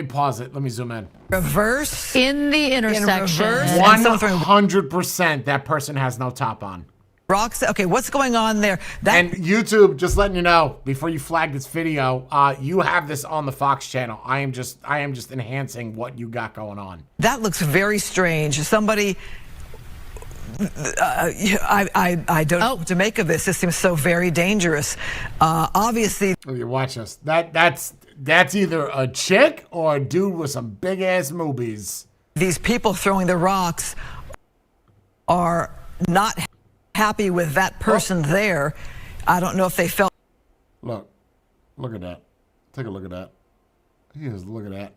[SPEAKER 1] pause it. Let me zoom in.
[SPEAKER 10] Reverse
[SPEAKER 7] in the intersection.
[SPEAKER 1] 100% that person has no top on.
[SPEAKER 10] Rocks. Okay, what's going on there?
[SPEAKER 1] And YouTube, just letting you know before you flag this video, you have this on the Fox channel. I am just enhancing what you got going on.
[SPEAKER 10] That looks very strange. Somebody. I don't know what to make of this. This seems so very dangerous. Obviously.
[SPEAKER 1] You watch us. That's either a chick or a dude with some big ass movies.
[SPEAKER 10] These people throwing the rocks are not happy with that person there. I don't know if they felt.
[SPEAKER 1] Look at that. Take a look at that. Here's look at that.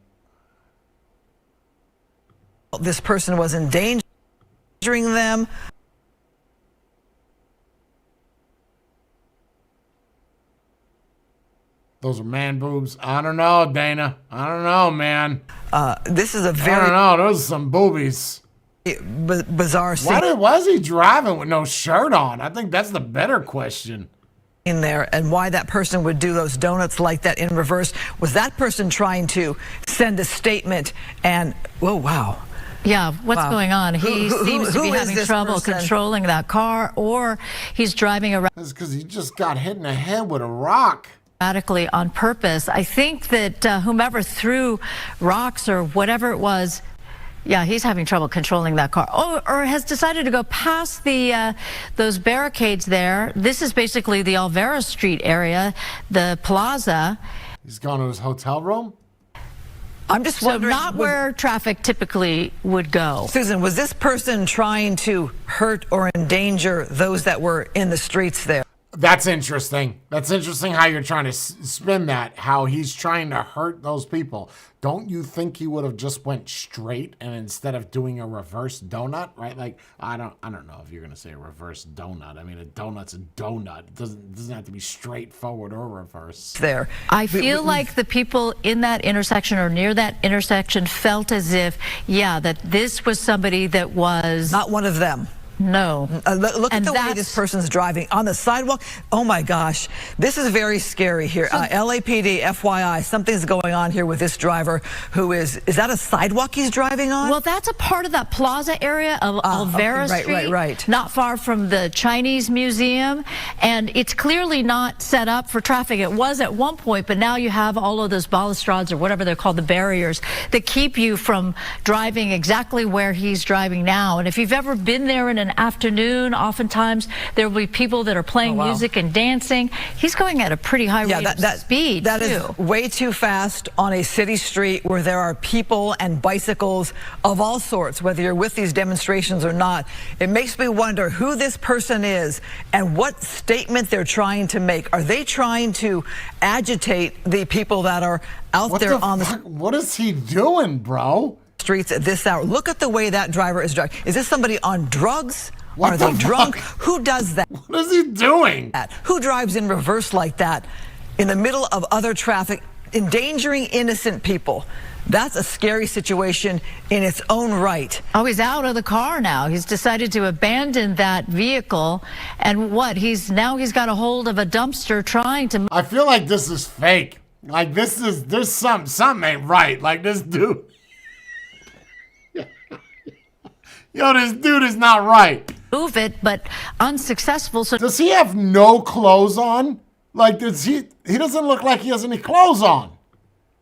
[SPEAKER 10] This person was endangering them.
[SPEAKER 1] Those are man boobs. I don't know, Dana. I don't know, man.
[SPEAKER 10] This is a very.
[SPEAKER 1] I don't know. Those are some boobies.
[SPEAKER 10] Bizarre scene.
[SPEAKER 1] Why is he driving with no shirt on? I think that's the better question.
[SPEAKER 10] In there, and why that person would do those donuts like that in reverse. Was that person trying to send a statement? And whoa, wow.
[SPEAKER 7] Yeah, what's going on? He seems to be having trouble
[SPEAKER 10] person?
[SPEAKER 7] controlling that car, or he's driving around.
[SPEAKER 1] That's because he just got hit in the head with a rock.
[SPEAKER 7] Erratically on purpose. I think that whomever threw rocks or whatever it was Yeah, he's having trouble controlling that car. Or has decided to go past the those barricades there. This is basically the Alvera Street area, the plaza.
[SPEAKER 1] He's gone to his hotel room?
[SPEAKER 10] I'm just wondering.
[SPEAKER 7] So not where traffic typically would go.
[SPEAKER 10] Susan, was this person trying to hurt or endanger those that were in the streets there?
[SPEAKER 1] That's interesting. That's interesting how you're trying to spin that, how he's trying to hurt those people. Don't you think he would have just went straight and instead of doing a reverse donut, right? Like, I don't know if you're going to say a reverse donut. I mean, a donut's a donut. It doesn't have to be straightforward or reverse.
[SPEAKER 10] There.
[SPEAKER 7] I feel like the people in that intersection or near that intersection felt as if, yeah, that this was somebody that was
[SPEAKER 10] not one of them.
[SPEAKER 7] No.
[SPEAKER 10] Look at the way this person's driving on the sidewalk. Oh my gosh, this is very scary here. LAPD, FYI, something's going on here with this driver who is that a sidewalk he's driving on?
[SPEAKER 7] Well, that's a part of that plaza area of Alvera Street.
[SPEAKER 10] Right.
[SPEAKER 7] Not far from the Chinese Museum. And it's clearly not set up for traffic. It was at one point, but now you have all of those balustrades or whatever they're called, the barriers that keep you from driving exactly where he's driving now. And if you've ever been there in an afternoon, oftentimes there will be people that are playing music and dancing. He's going at a pretty high rate of speed.
[SPEAKER 10] That is way too fast on a city street where there are people and bicycles of all sorts, whether you're with these demonstrations or not. It makes me wonder who this person is and what statement they're trying to make. Are they trying to agitate the people that are out there on the...
[SPEAKER 1] What is he doing, bro?
[SPEAKER 10] Streets at this hour. Look at the way that driver is driving. Is this somebody on drugs? Are they drunk? Who does that?
[SPEAKER 1] What is he doing?
[SPEAKER 10] Who drives in reverse like that in the middle of other traffic, endangering innocent people? That's a scary situation in its own right.
[SPEAKER 7] Oh, he's out of the car now. He's decided to abandon that vehicle. And what? Now he's got a hold of a dumpster trying to...
[SPEAKER 1] I feel like this is fake. Like there's something ain't right. Like this dude... Yo, this dude is not right.
[SPEAKER 7] Move it, but unsuccessful. So
[SPEAKER 1] does he have no clothes on? Like, he doesn't look like he has any clothes on.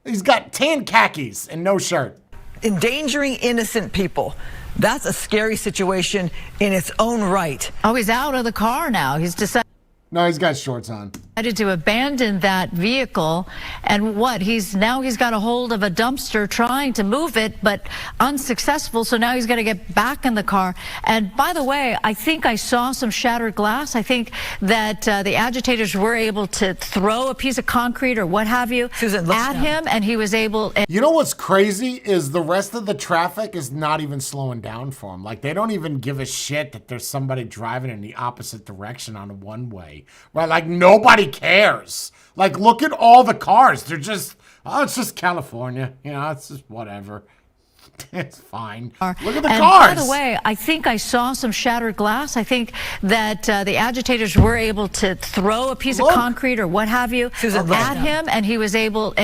[SPEAKER 1] He's got tan khakis and no shirt.
[SPEAKER 10] Endangering innocent people. That's a scary situation in its own right.
[SPEAKER 7] Oh, he's out of the car now. He's decided...
[SPEAKER 1] No, he's got shorts on.
[SPEAKER 7] Decided to abandon that vehicle. And what? Now he's got a hold of a dumpster trying to move it, but unsuccessful. So now he's got to get back in the car. And by the way, I think I saw some shattered glass. I think that the agitators were able to throw a piece of concrete or what have you at him, and he was able...
[SPEAKER 1] You know what's crazy is the rest of the traffic is not even slowing down for him. Like, they don't even give a shit that there's somebody driving in the opposite direction on a one-way. Right? Like, nobody cares. Like, look at all the cars. They're just, oh, it's just California. You know, it's just whatever. It's fine. Look at the cars.
[SPEAKER 7] By the way, I think I saw some shattered glass. I think that the agitators were able to throw a piece of concrete or what have you at him, and he was able,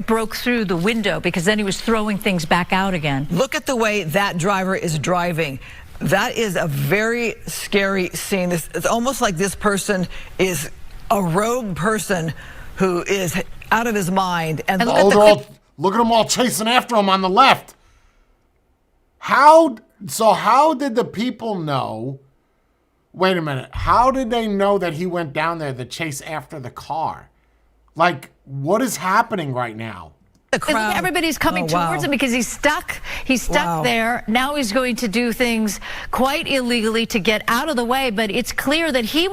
[SPEAKER 7] broke through the window because then he was throwing things back out again.
[SPEAKER 10] Look at the way that driver is driving. That is a very scary scene. It's almost like this person is a rogue person who is out of his mind. And
[SPEAKER 1] look at them all chasing after him on the left. How did the people know? Wait a minute. How did they know that he went down there to chase after the car? Like, what is happening right now?
[SPEAKER 7] Everybody's coming towards him because he's stuck. He's stuck there. Now he's going to do things quite illegally to get out of the way. But it's clear that he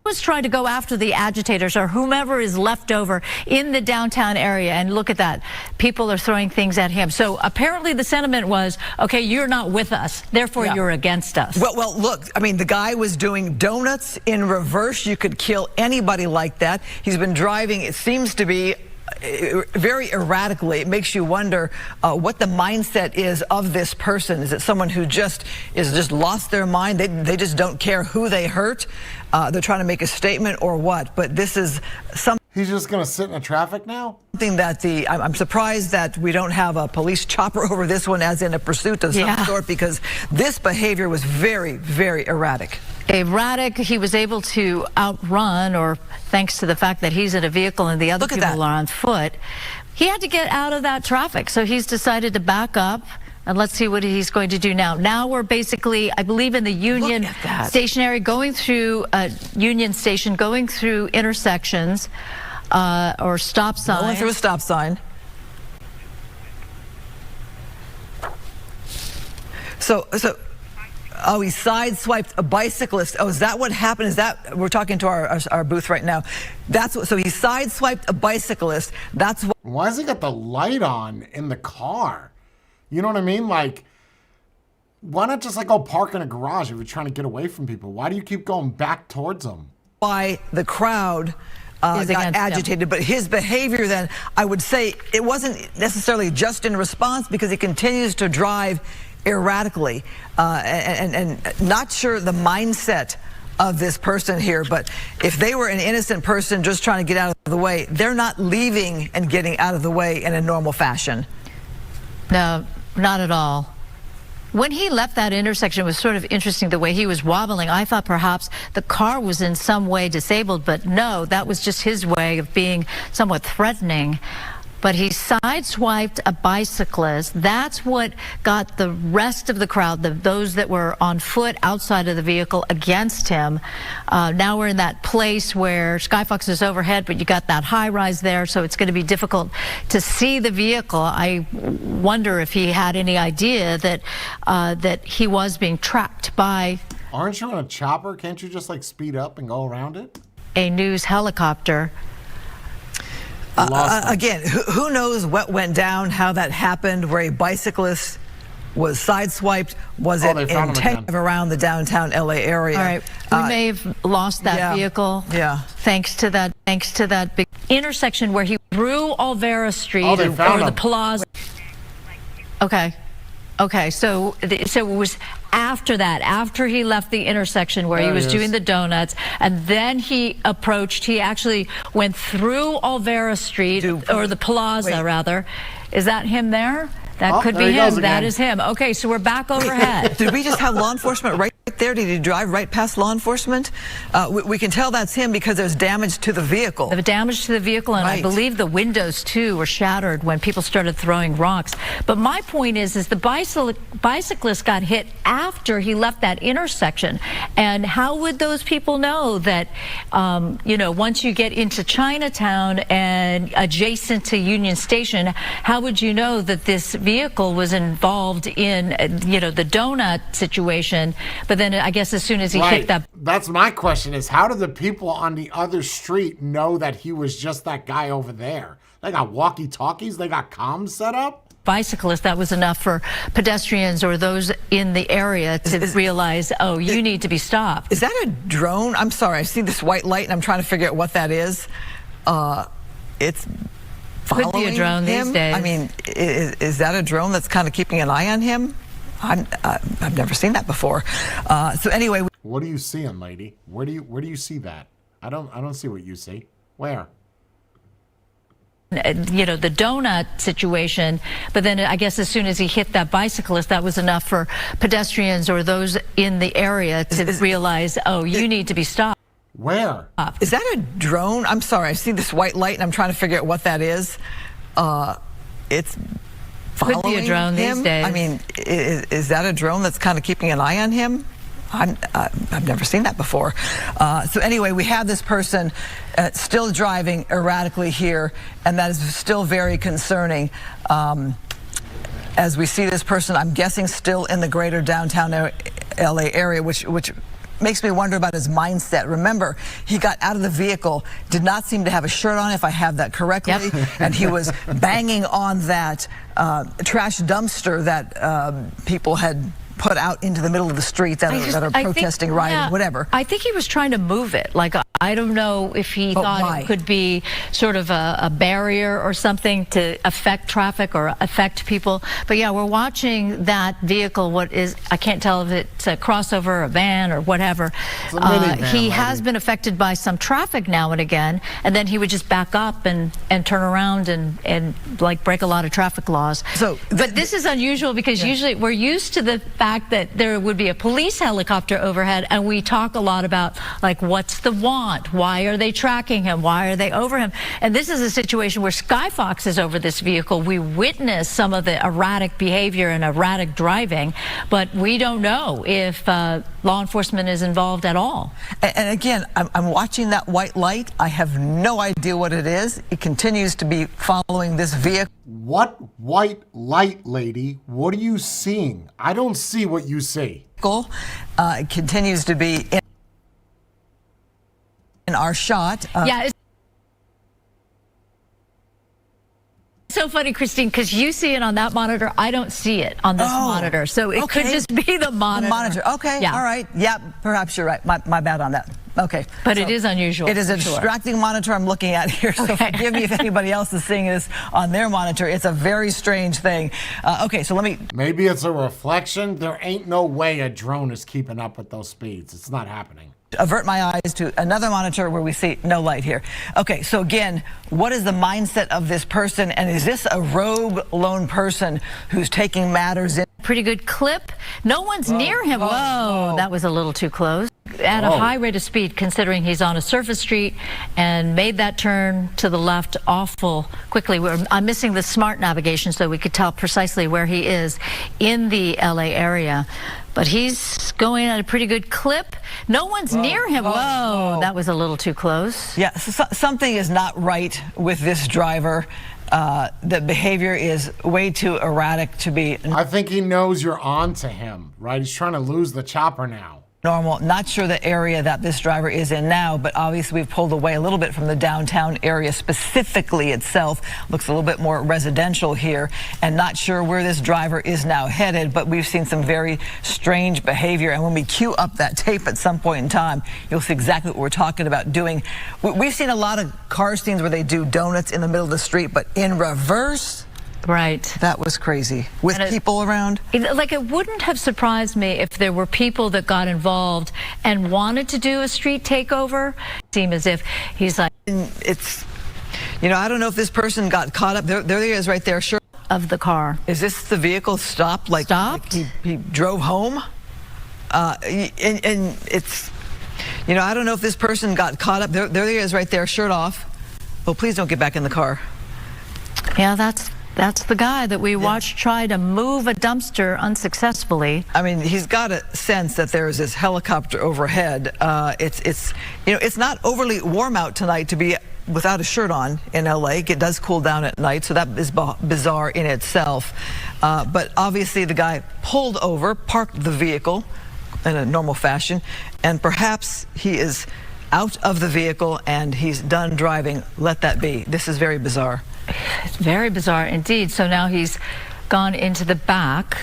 [SPEAKER 7] was trying to go after the agitators or whomever is left over in the downtown area. And look at that. People are throwing things at him. So apparently the sentiment was, okay, you're not with us. Therefore, you're against us.
[SPEAKER 10] Well, look, I mean, the guy was doing donuts in reverse. You could kill anybody like that. He's been driving, it seems to be, very erratically. It makes you wonder what the mindset is of this person. Is it someone who just lost their mind? They just don't care who they hurt. They're trying to make a statement or what? But this is something.
[SPEAKER 1] He's just going to sit in the traffic now?
[SPEAKER 10] Something that I'm surprised that we don't have a police chopper over this one as in a pursuit of some sort, because this behavior was very, very erratic.
[SPEAKER 7] Erratic. He was able to outrun, or thanks to the fact that he's in a vehicle and the other people are on foot, he had to get out of that traffic. So he's decided to back up, And let's see what he's going to do now. Now we're basically, I believe, in the Union Station area, going through Union Station, going through intersections or stop signs.
[SPEAKER 10] Going through a stop sign. So, oh, he sideswiped a bicyclist. Oh, is that what happened? Is that, we're talking to our booth right now. That's what, so he sideswiped a bicyclist. That's what.
[SPEAKER 1] Why has he got the light on in the car? You know what I mean? Like, why not just like go park in a garage if you're trying to get away from people? Why do you keep going back towards them?
[SPEAKER 10] Why the crowd got agitated, but his behavior then, I would say it wasn't necessarily just in response, because he continues to drive erratically, and not sure the mindset of this person here, but if they were an innocent person just trying to get out of the way, they're not leaving and getting out of the way in a normal fashion.
[SPEAKER 7] No, not at all. When he left that intersection, it was sort of interesting the way he was wobbling. I thought perhaps the car was in some way disabled, but no, that was just his way of being somewhat threatening. But he sideswiped a bicyclist. That's what got the rest of the crowd, those that were on foot outside of the vehicle, against him. Now we're in that place where Skyfox is overhead, but you got that high rise there, so it's going to be difficult to see the vehicle. I wonder if he had any idea that that he was being tracked by.
[SPEAKER 1] Aren't you on a chopper? Can't you just like speed up and go around it?
[SPEAKER 7] A news helicopter.
[SPEAKER 10] Again, who knows what went down, how that happened, where a bicyclist was sideswiped? Was it intent around the downtown LA area?
[SPEAKER 7] All right, we may have lost that vehicle.
[SPEAKER 10] Yeah.
[SPEAKER 7] Thanks to that big intersection where he threw Olvera Street or the Plaza. Okay, so it was after that, after he left the intersection where he was doing the donuts, and then he actually went through Olvera Street, or the Plaza rather. Is that him there? That could be him. That is him. Okay, so we're back overhead.
[SPEAKER 10] Did we just have law enforcement right there? Did he drive right past law enforcement? We can tell that's him because there's damage to the vehicle.
[SPEAKER 7] The damage to the vehicle, and I believe the windows too were shattered when people started throwing rocks. But my point is the bicyclist got hit after he left that intersection. And how would those people know that, you know, once you get into Chinatown and adjacent to Union Station, how would you know that this vehicle was involved in, you know, the donut situation? But then I guess as soon as he hit that.
[SPEAKER 1] That's my question, is how did the people on the other street know that he was just that guy over there? They got walkie-talkies? They got comms set up?
[SPEAKER 7] Bicyclist, that was enough for pedestrians or those in the area to realize, oh, you need to be stopped.
[SPEAKER 10] Is that a drone? I'm sorry, I see this white light and I'm trying to figure out what that is. It's
[SPEAKER 7] could be a drone these days.
[SPEAKER 10] I mean, is that a drone that's kind of keeping an eye on him? I've never seen that before. So anyway,
[SPEAKER 1] what are you seeing, lady? Where do you see that? I don't see what you see. Where?
[SPEAKER 7] You know, the donut situation, but then I guess as soon as he hit that bicyclist, that was enough for pedestrians or those in the area to realize, oh, you need to be stopped.
[SPEAKER 1] Where?
[SPEAKER 10] Is that a drone? I'm sorry, I see this white light and I'm trying to figure out what that is. It's following
[SPEAKER 7] could be a drone
[SPEAKER 10] him?
[SPEAKER 7] these days.
[SPEAKER 10] I mean, is that a drone that's kind of keeping an eye on him? I've never seen that before. So anyway, we have this person still driving erratically here, and that is still very concerning. As we see this person, I'm guessing still in the greater downtown LA area, which makes me wonder about his mindset. Remember, he got out of the vehicle, did not seem to have a shirt on, if I have that correctly, and he was banging on that trash dumpster that people had put out into the middle of the street that are protesting, rioting, whatever.
[SPEAKER 7] I think he was trying to move it. Like, I don't know if he thought it could be sort of a barrier or something to affect traffic or affect people. But yeah, we're watching that vehicle. What is, I can't tell if it's a crossover, a van, or whatever. He has been affected by some traffic now and again, and then he would just back up and turn around and like break a lot of traffic laws. But this is unusual because usually we're used to the fact fact that there would be a police helicopter overhead, and we talk a lot about, like, what's the want? Why are they tracking him? Why are they over him? And this is a situation where Skyfox is over this vehicle. We witness some of the erratic behavior and erratic driving, but we don't know if law enforcement is involved at all.
[SPEAKER 10] And again, I'm watching that white light. I have no idea what it is. It continues to be following this vehicle.
[SPEAKER 1] What white light, lady? What are you seeing? I don't see what you see.
[SPEAKER 10] It continues to be in our shot.
[SPEAKER 7] Yeah. So funny, Christine, because you see it on that monitor. I don't see it on this monitor. So it could just be the monitor.
[SPEAKER 10] The monitor. Okay.
[SPEAKER 7] Yeah.
[SPEAKER 10] All right. Yeah, perhaps you're right. My bad on that. Okay.
[SPEAKER 7] But it is unusual.
[SPEAKER 10] It is a distracting monitor I'm looking at here. So forgive me if anybody else is seeing this on their monitor. It's a very strange thing. Okay, so let me...
[SPEAKER 1] Maybe it's a reflection. There ain't no way a drone is keeping up with those speeds. It's not happening.
[SPEAKER 10] Avert my eyes to another monitor where we see no light here. Okay, so again, what is the mindset of this person? And is this a rogue lone person who's taking matters in?
[SPEAKER 7] Pretty good clip. No one's near him. Whoa, that was a little too close. At a high rate of speed, considering he's on a surface street and made that turn to the left awful quickly. I'm missing the smart navigation so we could tell precisely where he is in the LA area. But he's going at a pretty good clip. No one's near him. Whoa, that was a little too close.
[SPEAKER 10] Yeah, something is not right with this driver. The behavior is way too erratic to be...
[SPEAKER 1] I think he knows you're on to him, right? He's trying to lose the chopper now.
[SPEAKER 10] Normal. Not sure the area that this driver is in now, but obviously we've pulled away a little bit from the downtown area specifically itself. Looks a little bit more residential here, and not sure where this driver is now headed, but we've seen some very strange behavior. And when we queue up that tape at some point in time, you'll see exactly what we're talking about doing. We've seen a lot of car scenes where they do donuts in the middle of the street, but in reverse.
[SPEAKER 7] Right.
[SPEAKER 10] That was crazy. With people around?
[SPEAKER 7] Like, it wouldn't have surprised me if there were people that got involved and wanted to do a street takeover. Seem as if he's like...
[SPEAKER 10] It's, you know, I don't know if this person got caught up. There he is right there. Sure.
[SPEAKER 7] Of the car.
[SPEAKER 10] Is this the vehicle stopped? Like,
[SPEAKER 7] stopped?
[SPEAKER 10] Like he drove home? And it's, you know, I don't know if this person got caught up. There he is right there, shirt off. Oh, please don't get back in the car.
[SPEAKER 7] Yeah, that's the guy that we watched try to move a dumpster unsuccessfully.
[SPEAKER 10] I mean, he's got a sense that there is this helicopter overhead. It's you know, it's not overly warm out tonight to be without a shirt on in LA. It does cool down at night, so that is bizarre in itself. But obviously the guy pulled over, parked the vehicle in a normal fashion, and perhaps he is out of the vehicle and he's done driving. Let that be. This is very bizarre.
[SPEAKER 7] It's very bizarre indeed. So now he's gone into the back.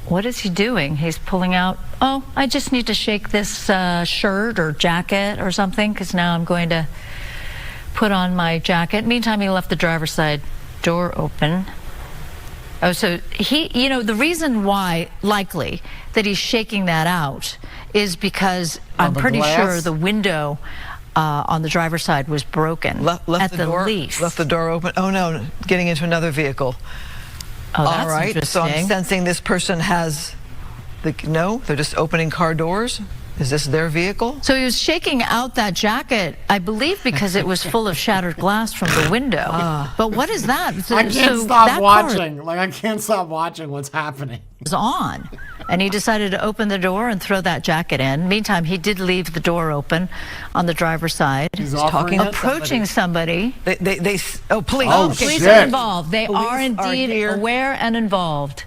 [SPEAKER 7] What is he doing? He's pulling out, oh, I just need to shake this shirt or jacket or something, because now I'm going to put on my jacket. Meantime, he left the driver's side door open. Oh, so he, you know, the reason why, likely, that he's shaking that out is because I'm pretty sure the window on the driver's side was broken
[SPEAKER 10] left
[SPEAKER 7] at
[SPEAKER 10] the
[SPEAKER 7] the
[SPEAKER 10] door,
[SPEAKER 7] least.
[SPEAKER 10] Left the door open. Oh no, getting into another vehicle.
[SPEAKER 7] Oh, that's
[SPEAKER 10] all right.
[SPEAKER 7] interesting.
[SPEAKER 10] So I'm sensing this person has no, they're just opening car doors. Is this their vehicle?
[SPEAKER 7] So he was shaking out that jacket, I believe, because it was full of shattered glass from the window. But what is that?
[SPEAKER 1] I can't stop watching. Like, I can't stop watching what's happening.
[SPEAKER 7] Was on, and he decided to open the door and throw that jacket in. Meantime, he did leave the door open on the driver's side.
[SPEAKER 1] He's talking,
[SPEAKER 7] approaching somebody.
[SPEAKER 10] Police.
[SPEAKER 7] Police are involved. They are indeed aware and involved.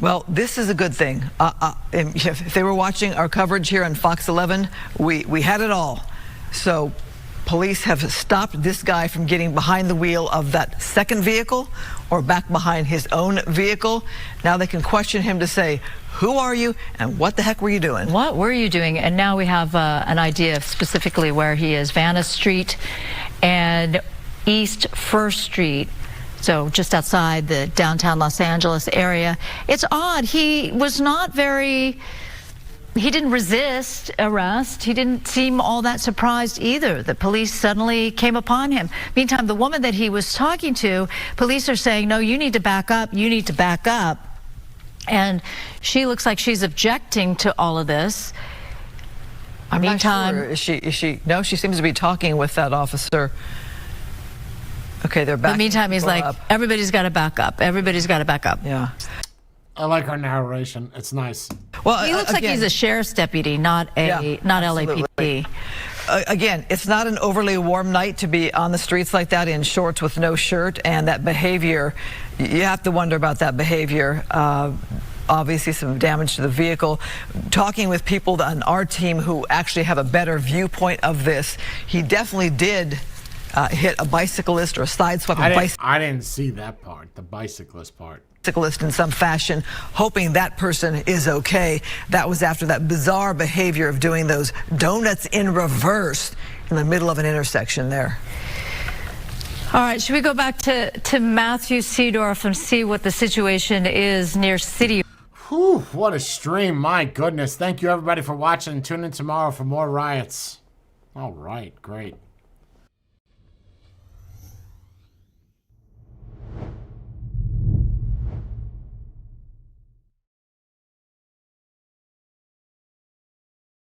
[SPEAKER 10] Well, this is a good thing. If they were watching our coverage here on Fox 11, we had it all. So police have stopped this guy from getting behind the wheel of that second vehicle or back behind his own vehicle. Now they can question him to say, who are you and what the heck were you doing?
[SPEAKER 7] What were you doing? And now we have an idea of specifically where he is. Vanna Street and East First Street. So just outside the downtown Los Angeles area. It's odd. He was not very... He didn't resist arrest. He didn't seem all that surprised either that police suddenly came upon him. Meantime, the woman that he was talking to, police are saying, no, you need to back up. You need to back up. And she looks like she's objecting to all of this.
[SPEAKER 10] I'm
[SPEAKER 7] Meantime,
[SPEAKER 10] not sure. Is she? No, she seems to be talking with that officer. Okay, they're back.
[SPEAKER 7] In the meantime, he's like, everybody's got to back up. Everybody's got to back up.
[SPEAKER 10] Yeah.
[SPEAKER 1] I like her narration. It's nice.
[SPEAKER 10] Well,
[SPEAKER 7] he looks like he's a sheriff's deputy, not LAPD.
[SPEAKER 10] Again, it's not an overly warm night to be on the streets like that in shorts with no shirt, and that behavior, you have to wonder about that behavior. Obviously some damage to the vehicle. Talking with people on our team who actually have a better viewpoint of this, he definitely did hit a bicyclist or sideswipe a bicyclist.
[SPEAKER 1] I didn't see that part, the bicyclist part.
[SPEAKER 10] In some fashion, hoping that person is okay. That was after that bizarre behavior of doing those donuts in reverse in the middle of an intersection there.
[SPEAKER 7] All right, should we go back to Matthew Seedorf and see what the situation is near City?
[SPEAKER 1] Whew, what a stream, my goodness. Thank you everybody for watching. Tune in tomorrow for more riots. All right, great.